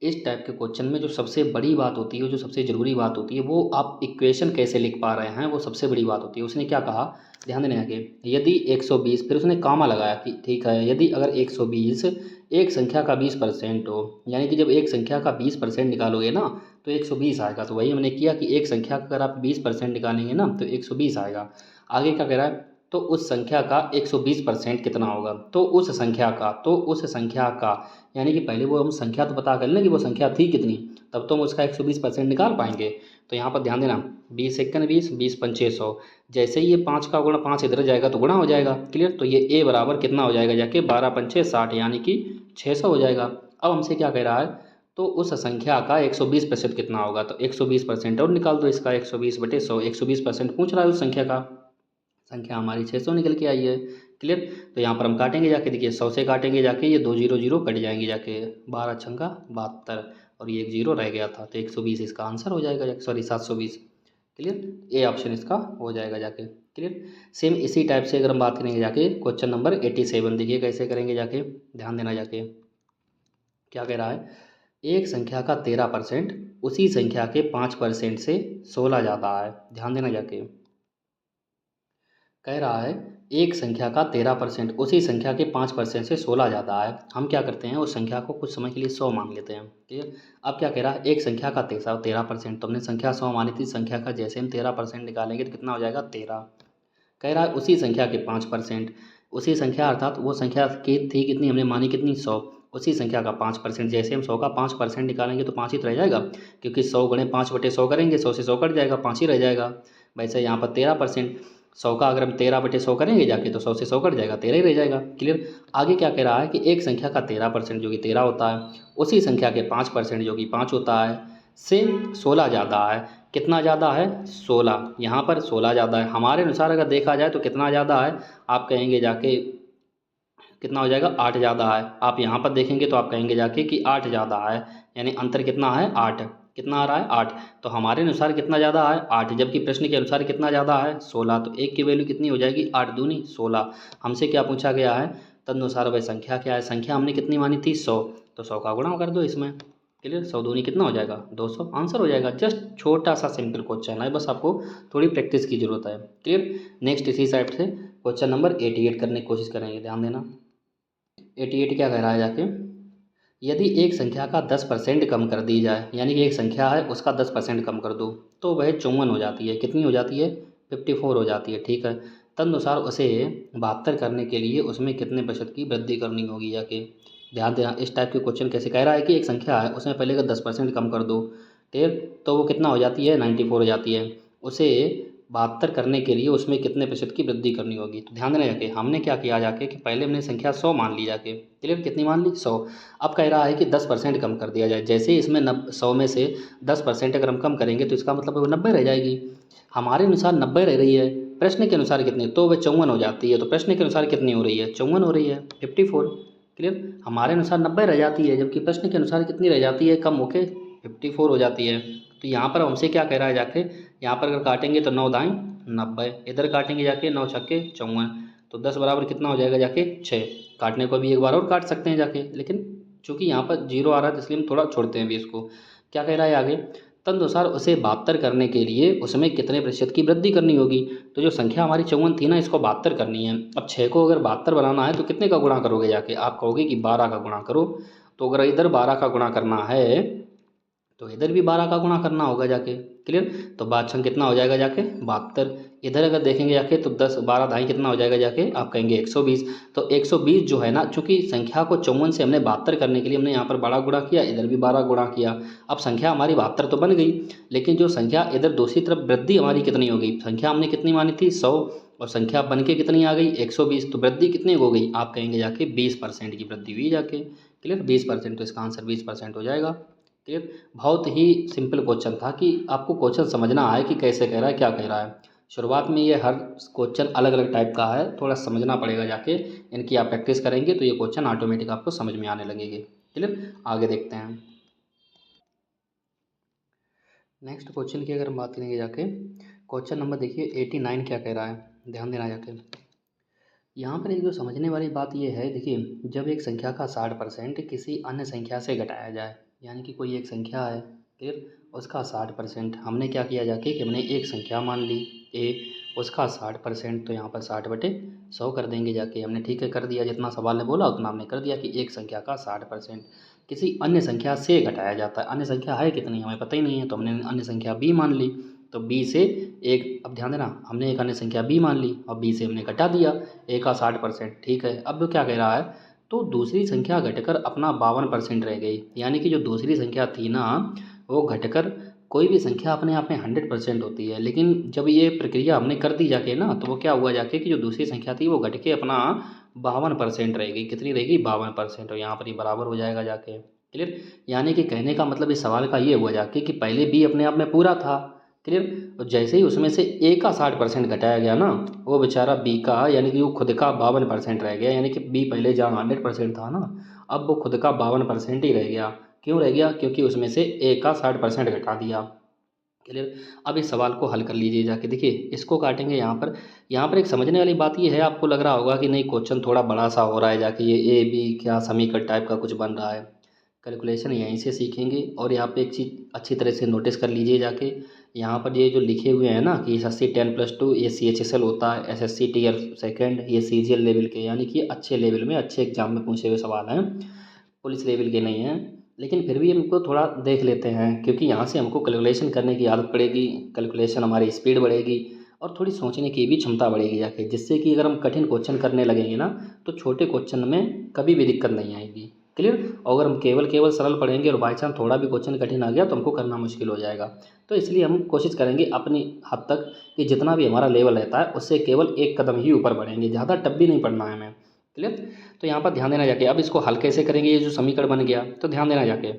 इस टाइप के क्वेश्चन में जो सबसे बड़ी बात होती है, जो सबसे ज़रूरी बात होती है, वो आप इक्वेशन कैसे लिख पा रहे हैं, वो सबसे बड़ी बात होती है। उसने क्या कहा, ध्यान देने आगे, यदि 120, फिर उसने कामा लगाया कि ठीक है, यदि अगर 120 एक संख्या का 20% हो, यानी कि जब एक संख्या का 20% निकालोगे ना तो 120 आएगा। तो वही हमने किया कि एक संख्या का अगर आप 20% निकालेंगे ना तो 120 आएगा। आगे क्या कह रहा है, तो उस संख्या का 120% कितना होगा, तो उस संख्या का यानी कि पहले वो हम संख्या तो पता कर लें कि वो संख्या थी कितनी, तब तो हम उसका 120% निकाल पाएंगे। तो यहाँ पर ध्यान देना, 20 एकन 20, 20 पंचे 100, जैसे ही ये 5 का गुणा 5 इधर जाएगा तो गुणा हो जाएगा। क्लियर। तो ये a बराबर कितना हो जाएगा जाके 12 पंचे 60, यानी कि 600 हो जाएगा। अब हमसे क्या कह रहा है, तो उस संख्या का 120% कितना होगा, तो 120% और निकाल दो इसका, 120 बटे 100, 120% पूछ रहा है उस संख्या का। संख्या हमारी 600 निकल के आई है। क्लियर। तो यहाँ पर हम काटेंगे जाके, देखिए 100 से काटेंगे जाके, ये 2 0 0 कट जाएंगे जाके, 12 छंगा 72 और ये एक जीरो रह गया था, तो 120 इसका आंसर हो जाएगा जाके, सॉरी 720। क्लियर। ए ऑप्शन इसका हो जाएगा जाके। क्लियर। सेम इसी टाइप से अगर हम बात करेंगे जाके क्वेश्चन नंबर 87, देखिए कैसे करेंगे जाके, ध्यान देना जाके। क्या कह रहा है, एक संख्या का 13% उसी संख्या के 5% से 16 ज़्यादा है। ध्यान देना जाके, कह रहा है एक संख्या का 13% उसी संख्या के 5% से 16 ज़्यादा है। हम क्या करते हैं, उस संख्या को कुछ समय के लिए 100 मान लेते हैं। ठीक है। अब क्या कह रहा है, एक संख्या का 13%, तो हमने संख्या 100 मानी थी, संख्या का जैसे हम 13% निकालेंगे तो कितना हो जाएगा 13। कह रहा है उसी संख्या के 5%, उसी संख्या अर्थात वो संख्या की थी कितनी, हमने मानी कितनी 100, उसी संख्या का 5%, जैसे हम 100 का 5% निकालेंगे तो 5 ही तो रह जाएगा, क्योंकि 100 गुणे 5 बटे 100 करेंगे, 100 से 100 कट जाएगा, 5 ही रह जाएगा। वैसे यहाँ पर 13%, 100 का अगर हम 13 बटे 100 करेंगे जाके तो 100 से 100 कट जाएगा, 13 ही रह जाएगा। क्लियर। आगे क्या कह रहा है कि एक संख्या का 13% जो कि 13 होता है, उसी संख्या के 5% जो कि 5 होता है, से 16 ज़्यादा है। कितना ज़्यादा है 16, यहाँ पर 16 ज़्यादा है। हमारे अनुसार अगर देखा जाए तो कितना ज़्यादा है, आप कहेंगे जाके कितना हो जाएगा 8 ज़्यादा है। आप यहाँ पर देखेंगे तो आप कहेंगे जाके कि 8 ज़्यादा है, यानी अंतर कितना है 8, कितना आ रहा है 8। तो हमारे अनुसार कितना ज़्यादा है 8, जबकि प्रश्न के अनुसार कितना ज़्यादा है 16। तो एक की वैल्यू कितनी हो जाएगी 8 दूनी 16। हमसे क्या पूछा गया है, तदनुसार वह संख्या क्या है, संख्या हमने कितनी मानी थी 100, तो 100 का गुणा कर दो इसमें। क्लियर। 100 दूनी कितना हो जाएगा 200, आंसर हो जाएगा। जस्ट छोटा सा सिंपल क्वेश्चन है, बस आपको थोड़ी प्रैक्टिस की जरूरत है। क्लियर। नेक्स्ट इसी साइड से क्वेश्चन नंबर 88 करने की कोशिश करेंगे, ध्यान देना। 88 क्या कह रहा है जाके, यदि एक संख्या का 10% कम कर दी जाए, यानी कि एक संख्या है उसका 10% कम कर दो, तो वह 54 हो जाती है। कितनी हो जाती है 54 हो जाती है, ठीक है। तदनुसार उसे 72 करने के लिए उसमें कितने प्रतिशत की वृद्धि करनी होगी जाके। ध्यान देना, इस टाइप के क्वेश्चन कैसे कह रहा है कि एक संख्या है उसमें पहले का 10% कम कर दो, ठीक, तो वो कितना हो जाती है 94 हो जाती है। उसे 72 करने के लिए उसमें कितने प्रतिशत की वृद्धि करनी होगी। तो ध्यान देना जाके हमने क्या किया जाके कि पहले हमने संख्या 100 मान ली जाके, क्लियर, कितनी मान ली 100। अब कह रहा है कि 10% कम कर दिया जाए। जैसे ही इसमें 100 में से 10% अगर हम कम करेंगे तो इसका मतलब वो 90 रह जाएगी। हमारे अनुसार 90 रह रही है, प्रश्न के अनुसार कितनी, तो वह 54 हो जाती है। तो प्रश्न के अनुसार कितनी हो रही है, 54 हो रही है, 54, क्लियर। हमारे अनुसार 90 रह जाती है, जबकि प्रश्न के अनुसार कितनी रह जाती है, कम होके 54 हो जाती है। तो यहाँ पर हमसे क्या कह रहा है जाके, यहाँ पर अगर काटेंगे तो 9 दाएँ 90, इधर काटेंगे जाके 9 छक्के 54, तो 10 बराबर कितना हो जाएगा जाके 6। काटने को भी एक बार और काट सकते हैं जाके, लेकिन चूंकि यहाँ पर 0 आ रहा है तो इसलिए हम थोड़ा छोड़ते हैं अभी इसको। क्या कह रहा है आगे, तदनुसार उसे 72 करने के लिए उसमें कितने प्रतिशत की वृद्धि करनी होगी। तो जो संख्या हमारी 54 थी ना, इसको 72 करनी है। अब 6 को अगर 72 बनाना है तो कितने का गुणा करोगे जाके, आप कहोगे कि 12 का गुणा करो। तो अगर इधर 12 का गुणा करना है तो इधर भी 12 का गुणा करना होगा जाके, क्लियर। तो 12 कितना हो जाएगा जाके 72। इधर अगर देखेंगे जाके तो 10 12 दाएँ कितना हो जाएगा जाके, आप कहेंगे 120। तो 120 जो है ना, चूंकि संख्या को 54 से हमने 72 करने के लिए हमने यहाँ पर 12 गुणा किया, इधर भी 12 गुणा किया। अब संख्या हमारी 72 तो बन गई, लेकिन जो संख्या इधर दूसरी तरफ वृद्धि हमारी कितनी हो गई, संख्या हमने कितनी मानी थी 100, और संख्या बन के कितनी आ गई 120। तो वृद्धि कितनी हो गई, आप कहेंगे जाके 20% की वृद्धि हुई जाके, क्लियर, 20%। तो इसका आंसर 20% हो जाएगा, क्लियर। बहुत ही सिंपल क्वेश्चन था कि आपको क्वेश्चन समझना आए कि कैसे कह रहा है, क्या कह रहा है। शुरुआत में ये हर क्वेश्चन अलग अलग टाइप का है, थोड़ा समझना पड़ेगा जाके। इनकी आप प्रैक्टिस करेंगे तो ये क्वेश्चन ऑटोमेटिक आपको समझ में आने लगेंगे, क्लियर। आगे देखते हैं नेक्स्ट क्वेश्चन की। अगर हम बात करेंगे जाके, क्वेश्चन नंबर देखिए 89 क्या कह रहा है, ध्यान देना जाके। यहाँ पर एक जो समझने वाली बात ये है, देखिए, जब एक संख्या का 60% किसी अन्य संख्या से घटाया जाए, यानी कि कोई एक संख्या है, फिर उसका 60%, हमने क्या किया जाके कि हमने एक संख्या मान ली ए, उसका 60%, तो यहाँ पर 60/100 कर देंगे जाके। हमने ठीक है कर दिया, जितना सवाल ने बोला उतना हमने कर दिया कि एक संख्या का 60% किसी अन्य संख्या से घटाया जाता है। अन्य संख्या है कितनी हमें पता ही नहीं है, तो हमने अन्य संख्या बी मान ली। तो बी से एक, अब ध्यान देना, हमने एक अन्य संख्या बी मान ली और बी से हमने घटा दिया ए का 60%, ठीक है। अब वो क्या कह रहा है, तो दूसरी संख्या घटकर अपना 52% रह गई। यानी कि जो दूसरी संख्या थी ना, वो घटकर, कोई भी संख्या अपने आप में 100% होती है, लेकिन जब ये प्रक्रिया हमने कर दी जाके ना, तो वो क्या हुआ जाके कि जो दूसरी संख्या थी वो घट के अपना 52% रहेगी। कितनी रहेगी 52%, और यहाँ पर ये बराबर हो जाएगा जाके, क्लियर। यानी कि कहने का मतलब इस सवाल का ये हुआ जाके कि पहले बी अपने आप में पूरा था, क्लियर, और जैसे ही उसमें से ए का 60% घटाया गया ना, वो बेचारा बी का, यानी कि वो खुद का 52% रह गया। यानी कि बी पहले जहाँ 100% था ना, अब वो खुद का 52% ही रह गया। क्यों रह गया, क्योंकि उसमें से ए का 60% घटा दिया, क्लियर। अब इस सवाल को हल कर लीजिए जाके, देखिए इसको काटेंगे यहाँ पर। यहाँ पर एक समझने वाली बात ये है, आपको लग रहा होगा कि नहीं क्वेश्चन थोड़ा बड़ा सा हो रहा है जाके, ये ए बी क्या समीकरण टाइप का कुछ बन रहा है। कैलकुलेशन यहीं से सीखेंगे। और यहाँ पे एक चीज़ अच्छी तरह से नोटिस कर लीजिए जाके, यहाँ पर ये जो लिखे हुए हैं ना कि एसएससी 10+2 ये CHSL होता है, SSC टीयर सेकेंड ये CGL लेवल के, यानी कि अच्छे लेवल में अच्छे एग्जाम में पूछे हुए सवाल हैं, पुलिस लेवल के नहीं हैं। लेकिन फिर भी हमको थोड़ा देख लेते हैं, क्योंकि यहाँ से हमको कैलकुलेशन करने की आदत पड़ेगी, कैलकुलेशन हमारी स्पीड बढ़ेगी और थोड़ी सोचने की भी क्षमता बढ़ेगी जाके, जिससे कि अगर हम कठिन क्वेश्चन करने लगेंगे ना, तो छोटे क्वेश्चन में कभी भी दिक्कत नहीं आएगी, क्लियर। और अगर हम केवल केवल सरल पढ़ेंगे और बाई चांस थोड़ा भी क्वेश्चन कठिन आ गया तो हमको करना मुश्किल हो जाएगा। तो इसलिए हम कोशिश करेंगे अपनी हद तक कि जितना भी हमारा लेवल रहता है उससे केवल एक कदम ही ऊपर बढ़ेंगे, ज़्यादा टफ भी नहीं पढ़ना है हमें, क्लियर। तो यहाँ पर ध्यान देना जाके, अब इसको हल कैसे करेंगे, ये जो समीकरण बन गया, तो ध्यान देना जाके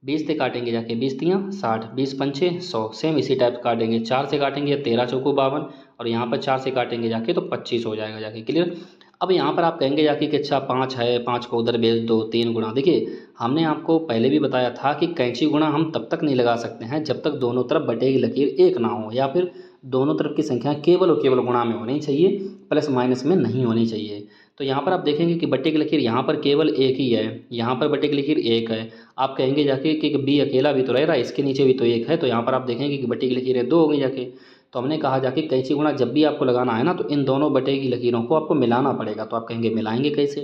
20 से काटेंगे जाके, 20 तियाँ 60, 20 पंचे 100, सेम इसी टाइप काटेंगे। 4 से काटेंगे 13 चौको 52, और यहाँ पर 4 से काटेंगे जाके तो 25 हो जाएगा जाके, क्लियर। अब यहाँ पर आप कहेंगे जाके कि अच्छा 5 है, 5 को उधर भेज दो, 3 गुणा। देखिए हमने आपको पहले भी बताया था कि कैंची गुणा हम तब तक नहीं लगा सकते हैं जब तक दोनों तरफ बटे की लकीर एक ना हो, या फिर दोनों तरफ की संख्या केवल और केवल गुणा में होनी चाहिए, प्लस माइनस में नहीं होनी चाहिए। तो यहाँ पर आप देखेंगे कि बट्टे की लकीर यहाँ पर केवल एक ही है, यहाँ पर बट्टे की लकीर एक है। आप कहेंगे जाके कि बी अकेला भी तो रह रहा है, इसके नीचे भी तो एक है, तो यहाँ पर आप देखेंगे कि बट्टे की लकीरें दो हो गई जाके। तो हमने कहा जाके कैंची गुणा जब भी आपको लगाना है ना, तो इन दोनों बटे की लकीरों को आपको मिलाना पड़ेगा। तो आप कहेंगे मिलाएंगे कैसे,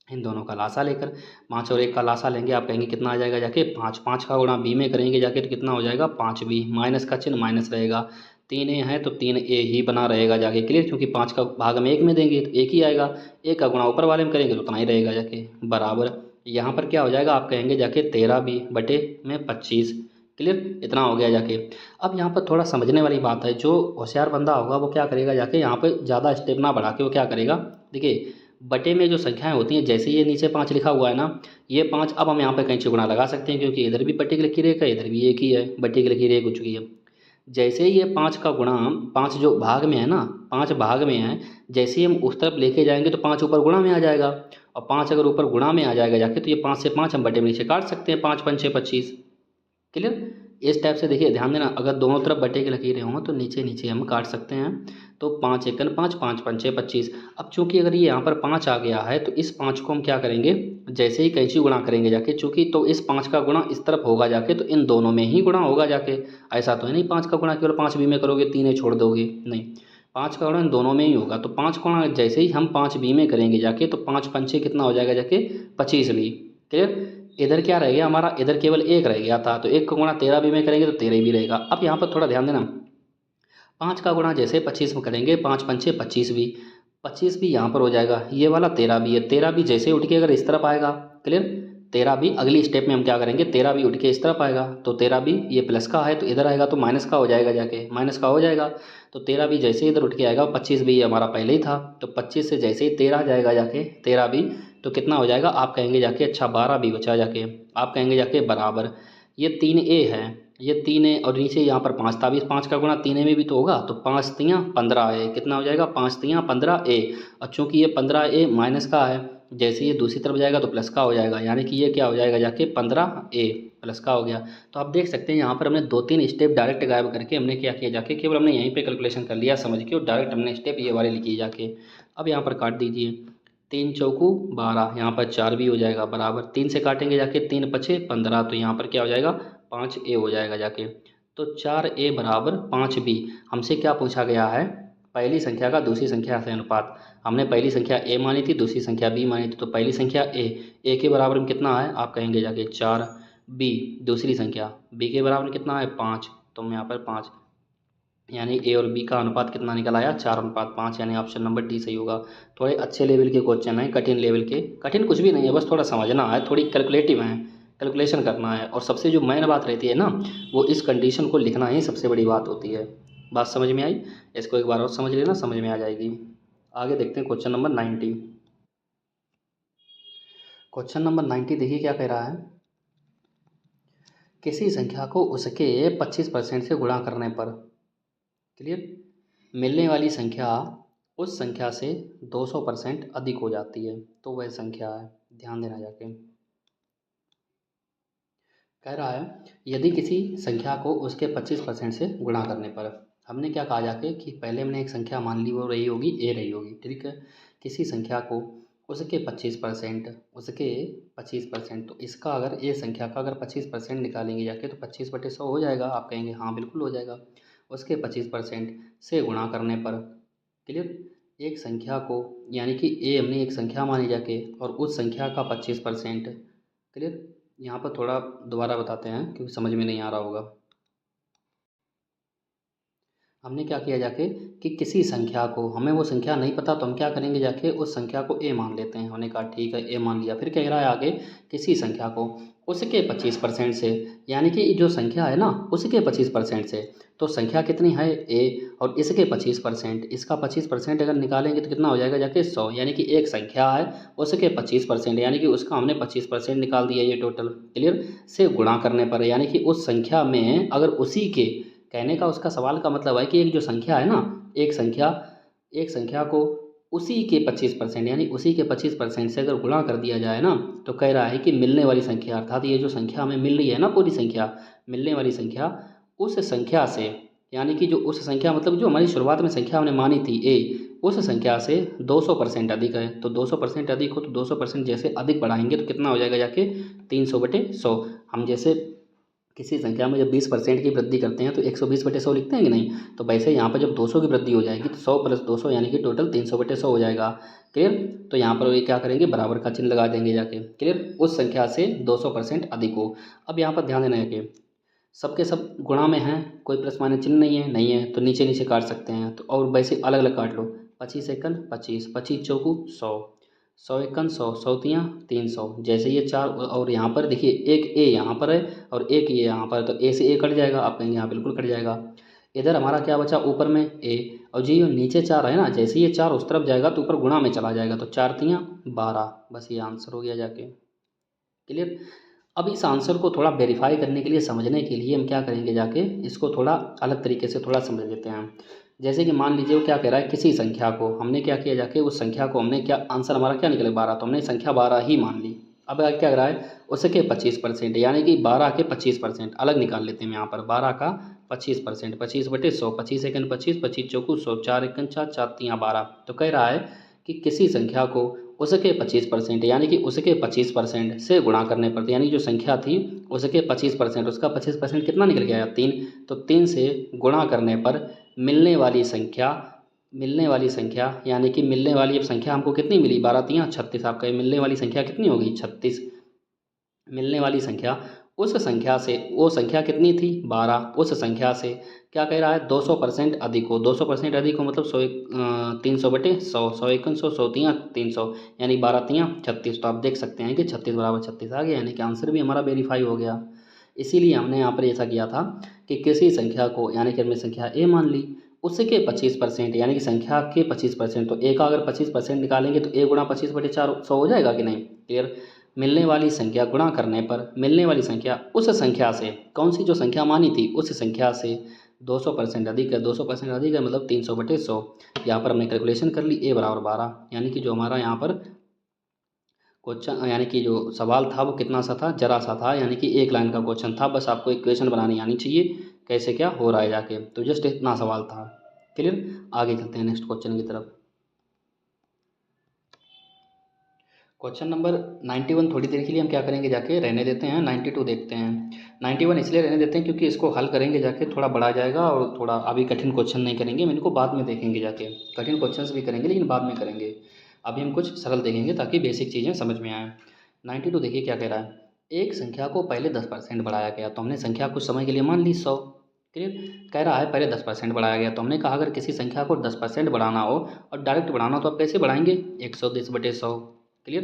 इन दोनों का लासा लेकर, 5 और 1 का लासा लेंगे, आप कहेंगे कितना आ जाएगा जाके 5, 5 का गुणा बी में करेंगे जाके तो कितना हो जाएगा 5b, माइनस का चिन्ह माइनस रहेगा, 3 ए है तो 3 ए ही बना रहेगा जाके, क्लियर, क्योंकि 5 का भाग हम 1 में देंगे तो 1 ही आएगा, 1 का गुणा ऊपर वाले में करेंगे तो उतना ही रहेगा जाके, बराबर यहाँ पर क्या हो जाएगा आप कहेंगे जाके 13b/25, क्लियर, इतना हो गया जाके। अब यहाँ पर थोड़ा समझने वाली बात है, जो होशियार बंदा होगा वो क्या करेगा जाके, यहाँ पर ज़्यादा स्टेप ना बढ़ा के वो क्या करेगा, देखिए बटे में जो संख्याएं होती हैं, जैसे ये नीचे 5 लिखा हुआ है ना, ये 5 अब हम यहाँ पे कैंची गुणा लगा सकते हैं, क्योंकि इधर भी बटे की लकीर एक है, इधर भी एक ही है, बटे की लकीर एक हो चुकी है। जैसे ही ये 5 का गुणा, 5 जो भाग में है ना, 5 भाग में है, जैसे ही हम उस तरफ लेके जाएंगे तो 5 ऊपर गुणा में आ जाएगा, और 5 अगर ऊपर गुणा में आ जाएगा जाके तो ये 5 से 5 हम बटे में नीचे काट सकते हैं, 5 पंचे 25, क्लियर। इस टाइप से देखिए ध्यान देना, अगर दोनों तरफ बटे की लकीरें हों तो नीचे नीचे हम काट सकते हैं, तो 5 एकन 5, 5 पंचे 25। अब चूंकि अगर ये यहाँ पर 5 आ गया है तो इस 5 को हम क्या करेंगे, जैसे ही कैंची गुणा करेंगे जाके, चूंकि तो इस 5 का गुणा इस तरफ होगा जाके तो इन दोनों में ही गुणा होगा जाके, ऐसा तो है नहीं 5 का गुणा केवल 5 बी में करोगे 3 ए छोड़ दोगे, नहीं, 5 का गुणा इन दोनों में ही होगा, तो 5 गुणा जैसे ही हम 5 बी में करेंगे जाके तो 5 पंचे कितना हो जाएगा जाके 25 बी, क्लियर। इधर क्या रह गया हमारा, इधर केवल 1 रह गया था, तो 1 का गुणा 13 भी में करेंगे तो 13 भी रहेगा। अब यहाँ पर थोड़ा ध्यान देना, 5 का गुणा जैसे 25 में करेंगे, 5 पंचे 25 भी, 25 भी यहाँ पर हो जाएगा, ये वाला 13 भी है, 13 भी जैसे उठ के अगर इस तरफ आएगा, क्लियर, 13 भी अगली स्टेप में हम क्या करेंगे, 13 भी उठ के इस तरफ आएगा, तो 13 भी ये प्लस का है तो इधर आएगा तो माइनस का हो जाएगा जाके, माइनस का हो जाएगा, तो 13 भी जैसे इधर उठ के आएगा, 25 भी हमारा पहले ही था, तो 25 से जैसे ही 13 जाएगा जाके 13 भी, तो कितना हो जाएगा आप कहेंगे जाके, अच्छा 12 भी बचा जाके, आप कहेंगे जाके बराबर, ये 3 ए है, ये 3 ए और नीचे यहाँ पर 5 था, भी 5 का गुणा 3 ए में भी तो होगा, तो 5 तियाँ 15 ए, कितना हो जाएगा 5 तियाँ 15 ए, और चूँकि ये 15 ए माइनस का है, जैसे ये दूसरी तरफ जाएगा तो प्लस का हो जाएगा, यानी कि ये क्या हो जाएगा जाके 15 ए प्लस का हो गया। तो आप देख सकते हैं यहाँ पर हमने 2-3 स्टेप डायरेक्ट गायब करके हमने क्या किया जाके, केवल हमने यहीं पे कैलकुलेशन कर लिया समझ के, और डायरेक्ट हमने स्टेप ये वाले लिखी जाके। अब यहाँ पर काट दीजिए, 3 चौकू 12, यहाँ पर 4 भी हो जाएगा बराबर, 3 से काटेंगे जाके 3 पचे 15, तो यहाँ पर क्या हो जाएगा 5 ए हो जाएगा जाके, तो 4 ए बराबर 5 बी। हमसे क्या पूछा गया है, पहली संख्या का दूसरी संख्या से अनुपात, हमने पहली संख्या ए मानी थी, दूसरी संख्या बी मानी थी, तो पहली संख्या ए के बराबर में कितना है आप कहेंगे जाके 4, बी दूसरी संख्या बी के बराबर में कितना है 5, तो हम यहाँ पर 5, यानी ए और बी का अनुपात कितना निकल आया 4:5, यानी ऑप्शन नंबर डी सही होगा। थोड़े अच्छे लेवल के क्वेश्चन हैं, कठिन लेवल के, कठिन कुछ भी नहीं है, बस थोड़ा समझना है, थोड़ी कैलकुलेटिव है, कैलकुलेशन करना है, और सबसे जो मेन बात रहती है ना, वो इस कंडीशन को लिखना ही सबसे बड़ी बात होती है। बात समझ में आई, इसको एक बार और समझ लेना, समझ में आ जाएगी। आगे देखते हैं क्वेश्चन नंबर 90। क्वेश्चन नंबर 90 देखिए क्या कह रहा है, किसी संख्या को उसके 25% से गुणा करने पर, क्लियर, मिलने वाली संख्या उस संख्या से 200% अधिक हो जाती है, तो वह संख्या है, ध्यान देना जाके। कह रहा है यदि किसी संख्या को उसके 25% से गुणा करने पर, हमने क्या कहा जाके कि पहले हमने एक संख्या मान ली, वो रही होगी ए रही होगी, ठीक है, किसी संख्या को उसके 25%, उसके 25%, तो इसका अगर ए संख्या का अगर 25% निकालेंगे जाके तो 25/100 हो जाएगा, आप कहेंगे हाँ बिल्कुल हो जाएगा, उसके 25% से गुणा करने पर, क्लियर, एक संख्या को, यानी कि ए हमने एक संख्या मानी जाके और उस संख्या का 25%, क्लियर, यहाँ पर थोड़ा दोबारा बताते हैं क्योंकि समझ में नहीं आ रहा होगा। हमने क्या किया जाके कि किसी संख्या को, हमें वो संख्या नहीं पता तो हम क्या करेंगे जाके उस संख्या को ए मान लेते हैं, हमने कहा ठीक है ए मान लिया, फिर कह रहा है आगे किसी संख्या को उसके 25% से, यानी कि जो संख्या है ना उसके 25% से, तो संख्या कितनी है ए और इसके 25%, इसका 25% अगर निकालेंगे तो कितना हो जाएगा जाके 100, यानी कि एक संख्या है उसके 25%, यानी कि उसका हमने 25% निकाल दिया, ये टोटल, क्लियर, से गुणा करने पर, यानी कि उस संख्या में अगर उसी के, कहने का उसका सवाल का मतलब है कि एक जो संख्या है ना, एक संख्या को उसी के 25%, यानी उसी के 25% से अगर गुणा कर दिया जाए ना, तो कह रहा है कि मिलने वाली संख्या, अर्थात ये जो संख्या हमें मिल रही है ना पूरी संख्या, मिलने वाली संख्या उस संख्या से, यानी कि जो उस संख्या मतलब जो हमारी शुरुआत में संख्या हमने मानी थी ए, उस संख्या से 200% अधिक है, तो 200% अधिक हो तो 200% जैसे अधिक बढ़ाएंगे तो कितना हो जाएगा जाके 300/100। हम जैसे किसी संख्या में जब 20% की वृद्धि करते हैं तो 120/100 लिखते हैं कि नहीं, तो वैसे यहाँ पर जब 200 की वृद्धि हो जाएगी तो 100 + 200 यानी कि टोटल 300/100 हो जाएगा, क्लियर। तो यहाँ पर ये क्या करेंगे, बराबर का चिन्ह लगा देंगे जाके, क्लियर, उस संख्या से 200% अधिक हो। अब यहाँ पर ध्यान देना है कि सबके सब गुणा में हैं, कोई प्लस माइनस चिन्ह नहीं है तो नीचे नीचे काट सकते हैं, तो और वैसे अलग अलग काट लो। 25 एकन 25, 25 चौकू 100, 100 एकन 100, 100 तियाँ 300। जैसे ये चार और यहाँ पर देखिए एक ए यहाँ पर है और एक ये यहाँ पर है, तो ए से ए कट जाएगा, आप कहेंगे यहाँ बिल्कुल कट जाएगा। इधर हमारा क्या बचा, ऊपर में ए, और जी नीचे चार है ना, जैसे ये चार उस तरफ जाएगा तो ऊपर गुणा में चला जाएगा, तो 4 तियाँ 12। बस ये आंसर हो गया जाके। क्लियर। अब इस आंसर को थोड़ा वेरीफाई करने के लिए, समझने के लिए हम क्या करेंगे, जाके इसको थोड़ा अलग तरीके से थोड़ा समझ लेते हैं। जैसे कि मान लीजिए वो क्या कह रहा है, किसी संख्या को हमने क्या किया, जाके उस संख्या को हमने क्या, आंसर हमारा क्या निकले 12, तो हमने संख्या 12 ही मान ली। अब क्या कह रहा है, उसके 25%, यानी कि 12 के 25% अलग निकाल लेते हैं यहाँ पर। 12 का 25%, 25/100, 25 एकन 25, 25 चौकू 100, 4 एकन 4, 4 तियाँ 12। तो कह रहा है कि किसी संख्या को उसके 25%, यानी कि उसके 25% से गुणा करने पर, यानी जो संख्या थी उसके 25%, उसका 25% कितना निकल गया, 3। तो 3 से गुणा करने पर मिलने वाली संख्या, यानी कि मिलने वाली अब संख्या हमको कितनी मिली, 12 तियाँ 36। आपका मिलने वाली संख्या कितनी होगी, 36। मिलने वाली संख्या, उस संख्या से, वो संख्या कितनी थी 12, उस संख्या से क्या कह रहा है, 200% अधिक हो। 200% अधिक हो मतलब 100 300/100, 100 एकन 100, 100 तियाँ 300, यानी 12 तियाँ 36। तो आप देख सकते हैं कि 36 बराबर 36 आ गया, यानी कि आंसर भी हमारा वेरीफाई हो गया। इसीलिए हमने यहाँ पर ऐसा किया था कि किसी संख्या को, यानी कि हमने संख्या ए मान ली, उसके 25%, यानी कि संख्या के 25%, तो ए का अगर 25% निकालेंगे तो ए गुणा 25/4 100 हो जाएगा कि नहीं। क्लियर। मिलने वाली संख्या गुणा करने पर मिलने वाली संख्या उस संख्या से, कौन सी जो संख्या मानी थी उस संख्या से 200% अधिक है। 200% अधिक है मतलब 300/100। यहाँ पर हमने कैलकुलेशन कर ली, ए बराबर 12, यानी कि जो हमारा यहाँ पर क्वेश्चन, यानी कि जो सवाल था वो कितना सा था, जरा सा था, यानी कि एक लाइन का क्वेश्चन था। बस आपको इक्वेशन बनानी आनी चाहिए कैसे क्या हो रहा है जाके, तो जस्ट इतना सवाल था। क्लियर। आगे चलते हैं नेक्स्ट क्वेश्चन की तरफ। क्वेश्चन नंबर 91 थोड़ी देर के लिए हम क्या करेंगे, जाके रहने देते हैं। 92 देखते हैं। 91 इसलिए रहने देते हैं क्योंकि इसको हल करेंगे जाके थोड़ा बड़ा जाएगा, और थोड़ा अभी कठिन क्वेश्चन नहीं करेंगे, हम इनको बाद में देखेंगे जाके। कठिन क्वेश्चंस भी करेंगे लेकिन बाद में करेंगे, अभी हम कुछ सरल देखेंगे ताकि बेसिक चीज़ें समझ में आएँ। 92 देखिए क्या कह रहा है, एक संख्या को पहले 10% बढ़ाया गया, तो हमने संख्या कुछ समय के लिए मान ली 100। क्लियर। कह रहा है पहले 10% बढ़ाया गया, तो हमने कहा अगर किसी संख्या को 10% बढ़ाना हो और डायरेक्ट बढ़ाना हो तो आप कैसे बढ़ाएंगे, 110/100। क्लियर।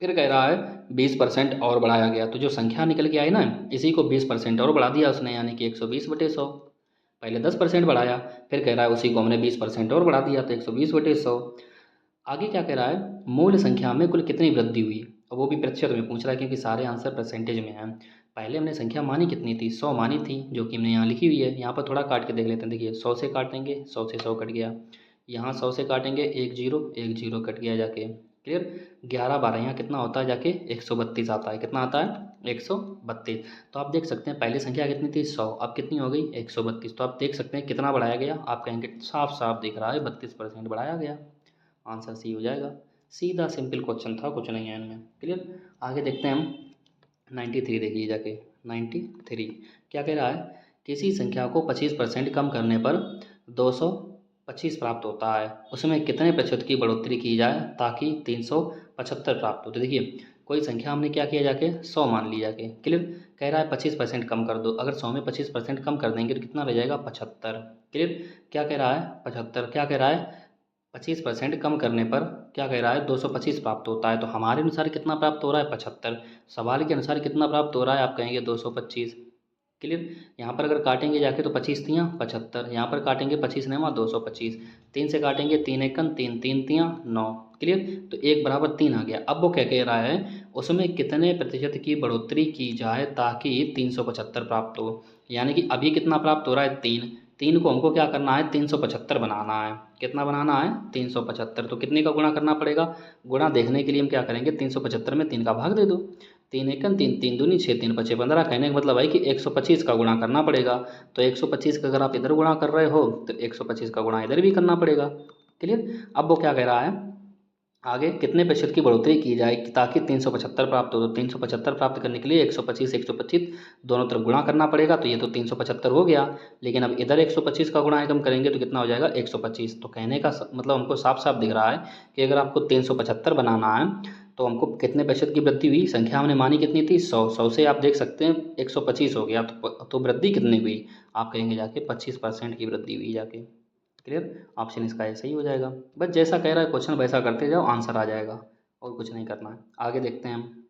फिर कह रहा है 20% और बढ़ाया गया, तो जो संख्या निकल के आई ना, इसी को 20% और बढ़ा दिया उसने, यानी कि 120/100। पहले 10% बढ़ाया, फिर कह रहा है उसी को हमने 20% और बढ़ा दिया, तो 120/100। आगे क्या कह रहा है, मूल संख्या में कुल कितनी वृद्धि हुई, और वो भी प्रतिशत में पूछ रहा है क्योंकि सारे आंसर परसेंटेज में हैं। पहले हमने संख्या मानी कितनी थी, 100 मानी थी, जो कि हमने यहाँ लिखी हुई है। यहाँ पर थोड़ा काट के देख लेते हैं। देखिए 100 से काटेंगे, 100 से 100 कट गया। यहाँ 100 से काटेंगे, 1 0 1 0 कट गया जाके। क्लियर। 11 12 यहाँ कितना होता है जाके, 132 आता है। कितना आता है, 132। तो आप देख सकते हैं पहले संख्या कितनी थी 100, अब कितनी हो गई 132। तो आप देख सकते हैं कितना बढ़ाया गया, आप कहेंगे साफ साफ दिख रहा है 32% बढ़ाया गया। आंसर सी हो जाएगा। सीधा सिंपल क्वेश्चन था, कुछ नहीं है इनमें। क्लियर। आगे देखते हैं हम 93 देखिए जाके। 93 क्या कह रहा है, किसी संख्या को 25% कम करने पर 225 प्राप्त होता है, उसमें कितने प्रतिशत की बढ़ोतरी की जाए ताकि 375 प्राप्त हो। तो देखिए कोई संख्या हमने क्या किया जाके, 100 मान ली जाके। क्लियर। कह रहा है 25% कम कर दो, अगर 100 में 25% कम कर देंगे तो कितना रह जाएगा, 75। क्लियर। क्या कह रहा है, 75। क्या कह रहा है, 25% कम करने पर क्या कह रहा है, 225 प्राप्त होता है। तो हमारे अनुसार कितना प्राप्त हो रहा है, 75। सवाल के अनुसार कितना प्राप्त हो रहा है, आप कहेंगे 225। क्लियर। यहाँ पर अगर काटेंगे जाके तो 25 तियाँ 75, यहाँ पर काटेंगे 25 नेमा 225, 3 से काटेंगे 3 एकन 3, 3 तियाँ 9। क्लियर। तो 1 बराबर 3 आ गया। अब वो क्या कह रहा है, उसमें कितने प्रतिशत की बढ़ोतरी की जाए ताकि 375 प्राप्त हो, यानी कि अभी कितना प्राप्त हो रहा है, 3। 3 को हमको क्या करना है, 375 बनाना है। कितना बनाना है, 375। तो कितने का गुणा करना पड़ेगा, गुणा देखने के लिए हम क्या करेंगे, 375 में 3 का भाग दे दो। 3 एकन 3, 3 दूनी 6, 3 पचे 15। कहने का मतलब है कि 125 का गुणा करना पड़ेगा। तो 125 का अगर आप इधर गुणा कर रहे हो तो 125 का गुणा इधर भी करना पड़ेगा। क्लियर। अब वो क्या कह रहा है, आगे कितने प्रतिशत की बढ़ोतरी की जाए ताकि 375 प्राप्त हो। तो 375 प्राप्त करने के लिए 125 125 दोनों तरफ गुणा करना पड़ेगा, तो ये तो 375 हो गया। लेकिन अब इधर 125 का गुणा कम करेंगे तो कितना हो जाएगा, 125। तो कहने का मतलब हमको साफ साफ दिख रहा है कि अगर आपको 375 बनाना है तो हमको कितने प्रतिशत की वृद्धि हुई, संख्या हमने मानी कितनी थी 100, 100 से आप देख सकते हैं 125 हो गया, तो वृद्धि कितनी हुई, आप कहेंगे जाके 25% की वृद्धि हुई जाके। क्लियर, ऑप्शन इसका ऐसा ही हो जाएगा। बस जैसा कह रहा है क्वेश्चन वैसा करते जाओ, आंसर आ जाएगा, और कुछ नहीं करना है। आगे देखते हैं हम।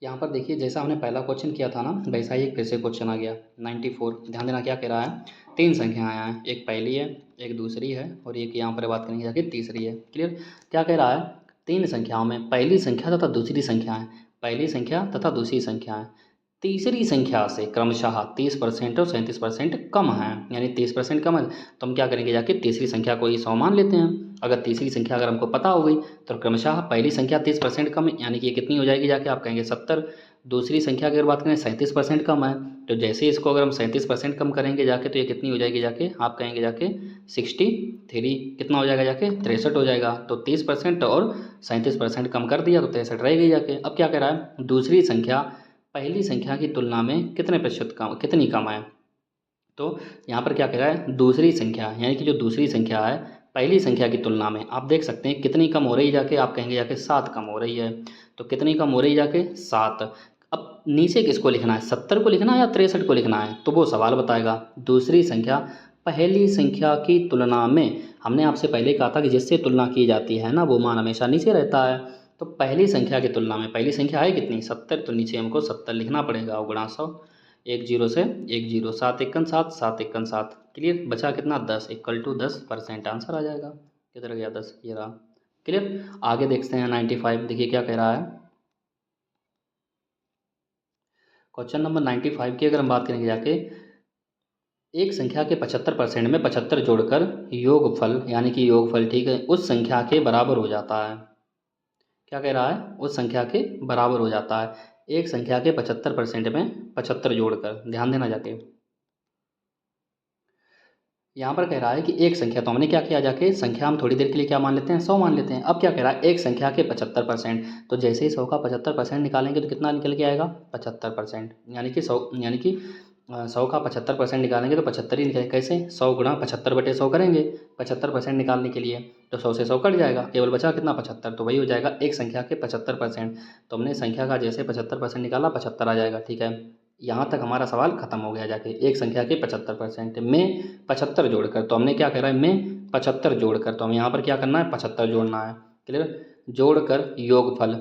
यहाँ पर देखिए जैसा हमने पहला क्वेश्चन किया था ना, वैसा ही एक फिर से क्वेश्चन आ गया 94। ध्यान देना क्या कह रहा है, तीन संख्याएं हैं, एक पहली है, एक दूसरी है, और एक यहाँ पर बात करेंगे जाके तीसरी है। क्लियर, क्या कह रहा है, तीन संख्याओं में पहली संख्या तथा दूसरी संख्याएं, पहली संख्या तथा दूसरी संख्याएं तीसरी संख्या से क्रमशः 30% और 37% कम है, यानी 30% कम है, तो हम क्या करेंगे जाके तीसरी संख्या को ही 100 मान लेते हैं। अगर तीसरी संख्या अगर हमको पता हो गई तो क्रमशः पहली संख्या 30% कम है, यानी कि ये कितनी हो जाएगी जाके, आप कहेंगे 70। दूसरी संख्या की अगर बात करें 37% कम है, तो जैसे इसको अगर हम 37% कम करेंगे जाके, तो ये कितनी हो जाएगी जाके, आप कहेंगे जाके 63, कितना हो जाएगा जाके 63 हो जाएगा। तो 30% और 37% कम कर दिया तो 63 रहेगी जाके। अब क्या कह रहा है, दूसरी संख्या पहली संख्या की तुलना में कितने प्रतिशत कम, कितनी कम है। तो यहाँ पर क्या कह रहा है, दूसरी संख्या यानी कि जो दूसरी संख्या है पहली संख्या की तुलना में आप देख सकते हैं कितनी कम हो रही है जाके, आप कहेंगे जाके 7 कम हो रही है। तो कितनी कम हो रही है जाके 7। अब नीचे किसको लिखना है, 70 को लिखना है या 63 को लिखना है, तो वो सवाल बताएगा। दूसरी संख्या पहली संख्या की तुलना में, हमने आपसे पहले कहा था कि जिससे तुलना की जाती है ना वो मान हमेशा नीचे रहता है। तो पहली संख्या की तुलना में, पहली संख्या है कितनी 70, तो नीचे हमको 70 लिखना पड़ेगा, अवगुणा 100, एक जीरो से एक जीरो, 7 एकन 7, 7 एकन 7। क्लियर, बचा कितना 10, इक्वल टू 10%, आंसर आ जाएगा। किधर गया 10, ये रहा। क्लियर, आगे देखते हैं 95। देखिए क्या कह रहा है, क्वेश्चन नंबर 95 की अगर हम बात करेंगे जाके, एक संख्या के 75% में 75 जोड़कर योगफल, यानी कि योगफल ठीक है, उस संख्या के बराबर हो जाता है। क्या कह रहा है, उस संख्या के बराबर हो जाता है। एक संख्या के 75% में 75 जोड़कर, ध्यान देना जाके, यहाँ पर कह रहा है कि एक संख्या, तो हमने क्या किया जाके, संख्या हम थोड़ी देर के लिए क्या मान लेते हैं 100 मान लेते हैं। अब क्या कह रहा है, एक संख्या के 75%, तो जैसे ही 100 का 75% निकालेंगे तो कितना निकल के आएगा 75%, यानी कि 100, यानी कि 100 का 75% निकालेंगे तो 75 ही निकलेगा। कैसे, 100 गुणा 75/100 करेंगे 75% निकालने के लिए, तो 100 से 100 कट जाएगा, केवल बचा कितना 75, तो वही हो जाएगा एक संख्या के 75%। तो हमने संख्या का जैसे 75% निकाला 75 आ जाएगा। ठीक है, यहाँ तक हमारा सवाल खत्म हो गया जाके, एक संख्या के 75% में 75 जोड़कर, तो हमने क्या कह रहा है में 75 जोड़कर, तो हम यहाँ पर क्या करना है 75 जोड़ना है। क्लियर, जोड़कर योगफल,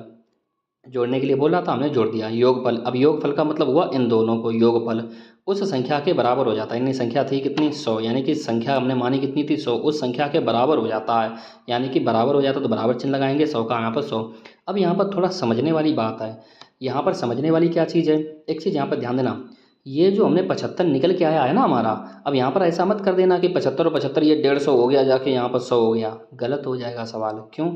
जोड़ने के लिए बोला था हमने, जोड़ दिया योगफल। अब योगफल का मतलब हुआ इन दोनों को योगफल उस संख्या के बराबर हो जाता है। इनकी संख्या थी कितनी 100, यानी कि संख्या हमने मानी कितनी थी 100, उस संख्या के बराबर हो जाता है, यानी कि बराबर हो जाता है तो बराबर चिन्ह लगाएंगे, 100 का यहाँ पर 100। अब यहाँ पर थोड़ा समझने वाली बात है, यहाँ पर समझने वाली क्या चीज़ है, एक चीज़ यहाँ पर ध्यान देना, ये जो हमने 75 निकल के आया है ना हमारा, अब यहाँ पर ऐसा मत कर देना कि 75 और 75 ये 150 हो गया जाके यहाँ पर 100 हो गया, गलत हो जाएगा सवाल। क्यों,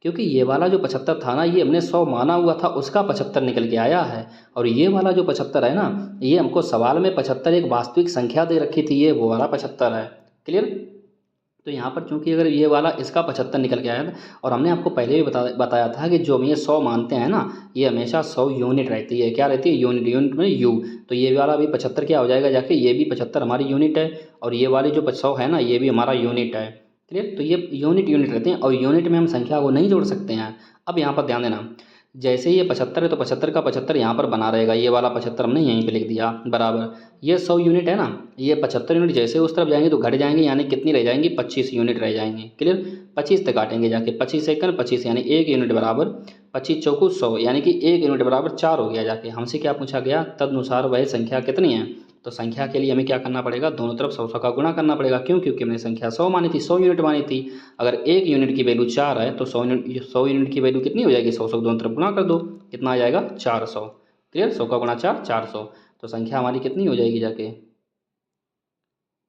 क्योंकि ये वाला जो 75 था ना, ये हमने 100 माना हुआ था, उसका 75 निकल के आया है, और ये वाला जो 75 है ना, ये हमको सवाल में 75 एक वास्तविक संख्या दे रखी थी, ये वो वाला 75 है। क्लियर, तो यहाँ पर चूंकि अगर ये वाला इसका 75 निकल के आया था, और हमने आपको पहले भी बताया था कि जो हम ये 100 मानते हैं ना, ये हमेशा 100 यूनिट रहती है। क्या रहती है, यूनिट, यूनिट में यू, तो ये वाला भी 75 क्या हो जाएगा जाके, ये भी 75 हमारी यूनिट है, और ये वाली जो 100 है ना, ये भी हमारा यूनिट है। क्लियर, तो ये यूनिट यूनिट रहते हैं, और यूनिट में हम संख्या को नहीं जोड़ सकते हैं। अब यहाँ पर ध्यान देना, जैसे ये 75 है तो 75 का 75 यहाँ पर बना रहेगा, ये वाला 75 हमने यहीं पे लिख दिया बराबर। ये 100 यूनिट है ना, ये 75 यूनिट जैसे उस तरफ जाएंगे तो घट जाएंगे, यानी कितनी रह जाएंगी 25 यूनिट रह जाएंगी। क्लियर, 25 तक काटेंगे जाके, 25 एकन 25, यानी एक यूनिट बराबर 25 चौकू 100, यानी कि एक यूनिट बराबर 4 हो गया जाके। हमसे क्या पूछा गया, तदनुसार वह संख्या कितनी है, तो संख्या के लिए हमें क्या करना पड़ेगा, दोनों तरफ 100 का गुणा करना पड़ेगा। क्यों, क्योंकि हमने संख्या 100 मानी थी, 100 यूनिट मानी थी। अगर एक यूनिट की वैल्यू 4 है तो 100 यूनिट की वैल्यू कितनी हो जाएगी, 100 दोनों तरफ गुणा कर दो, कितना आ जाएगा 400। क्लियर, 100 का गुणा 4, 400, तो संख्या हमारी कितनी हो जाएगी जाके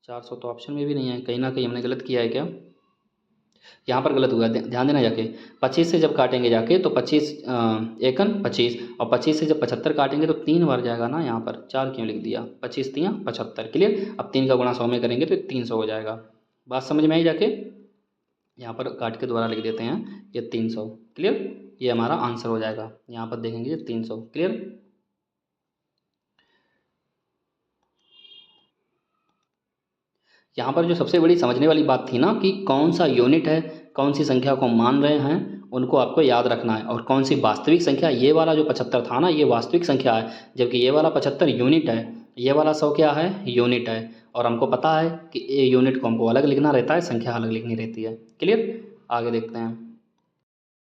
400। तो ऑप्शन में भी नहीं है, कहीं ना कहीं हमने गलत किया है क्या, यहाँ पर गलत हुआ है, ध्यान देना जाके। 25 से जब काटेंगे जाके तो 25 एकन 25, और 25 से जब 75 काटेंगे तो 3 बार जाएगा ना, यहाँ पर 4 क्यों लिख दिया, 25 3 75। क्लियर, अब 3 का गुणा 100 में करेंगे तो 300 हो जाएगा। बात समझ में आई जाके, यहाँ पर काट के दोबारा लिख देते हैं ये 300। क्लियर, ये हमारा आंसर हो जाएगा, यहाँ पर देखेंगे 300। क्लियर, यहाँ पर जो सबसे बड़ी समझने वाली बात थी ना कि कौन सा यूनिट है कौन सी संख्या को मान रहे हैं उनको आपको याद रखना है। और कौन सी वास्तविक संख्या, ये वाला जो 75 था ना ये वास्तविक संख्या है, जबकि ये वाला 75 यूनिट है, ये वाला 100 क्या है, यूनिट है। और हमको पता है कि ये यूनिट को हमको अलग लिखना रहता है, संख्या अलग लिखनी रहती है। क्लियर, आगे देखते हैं।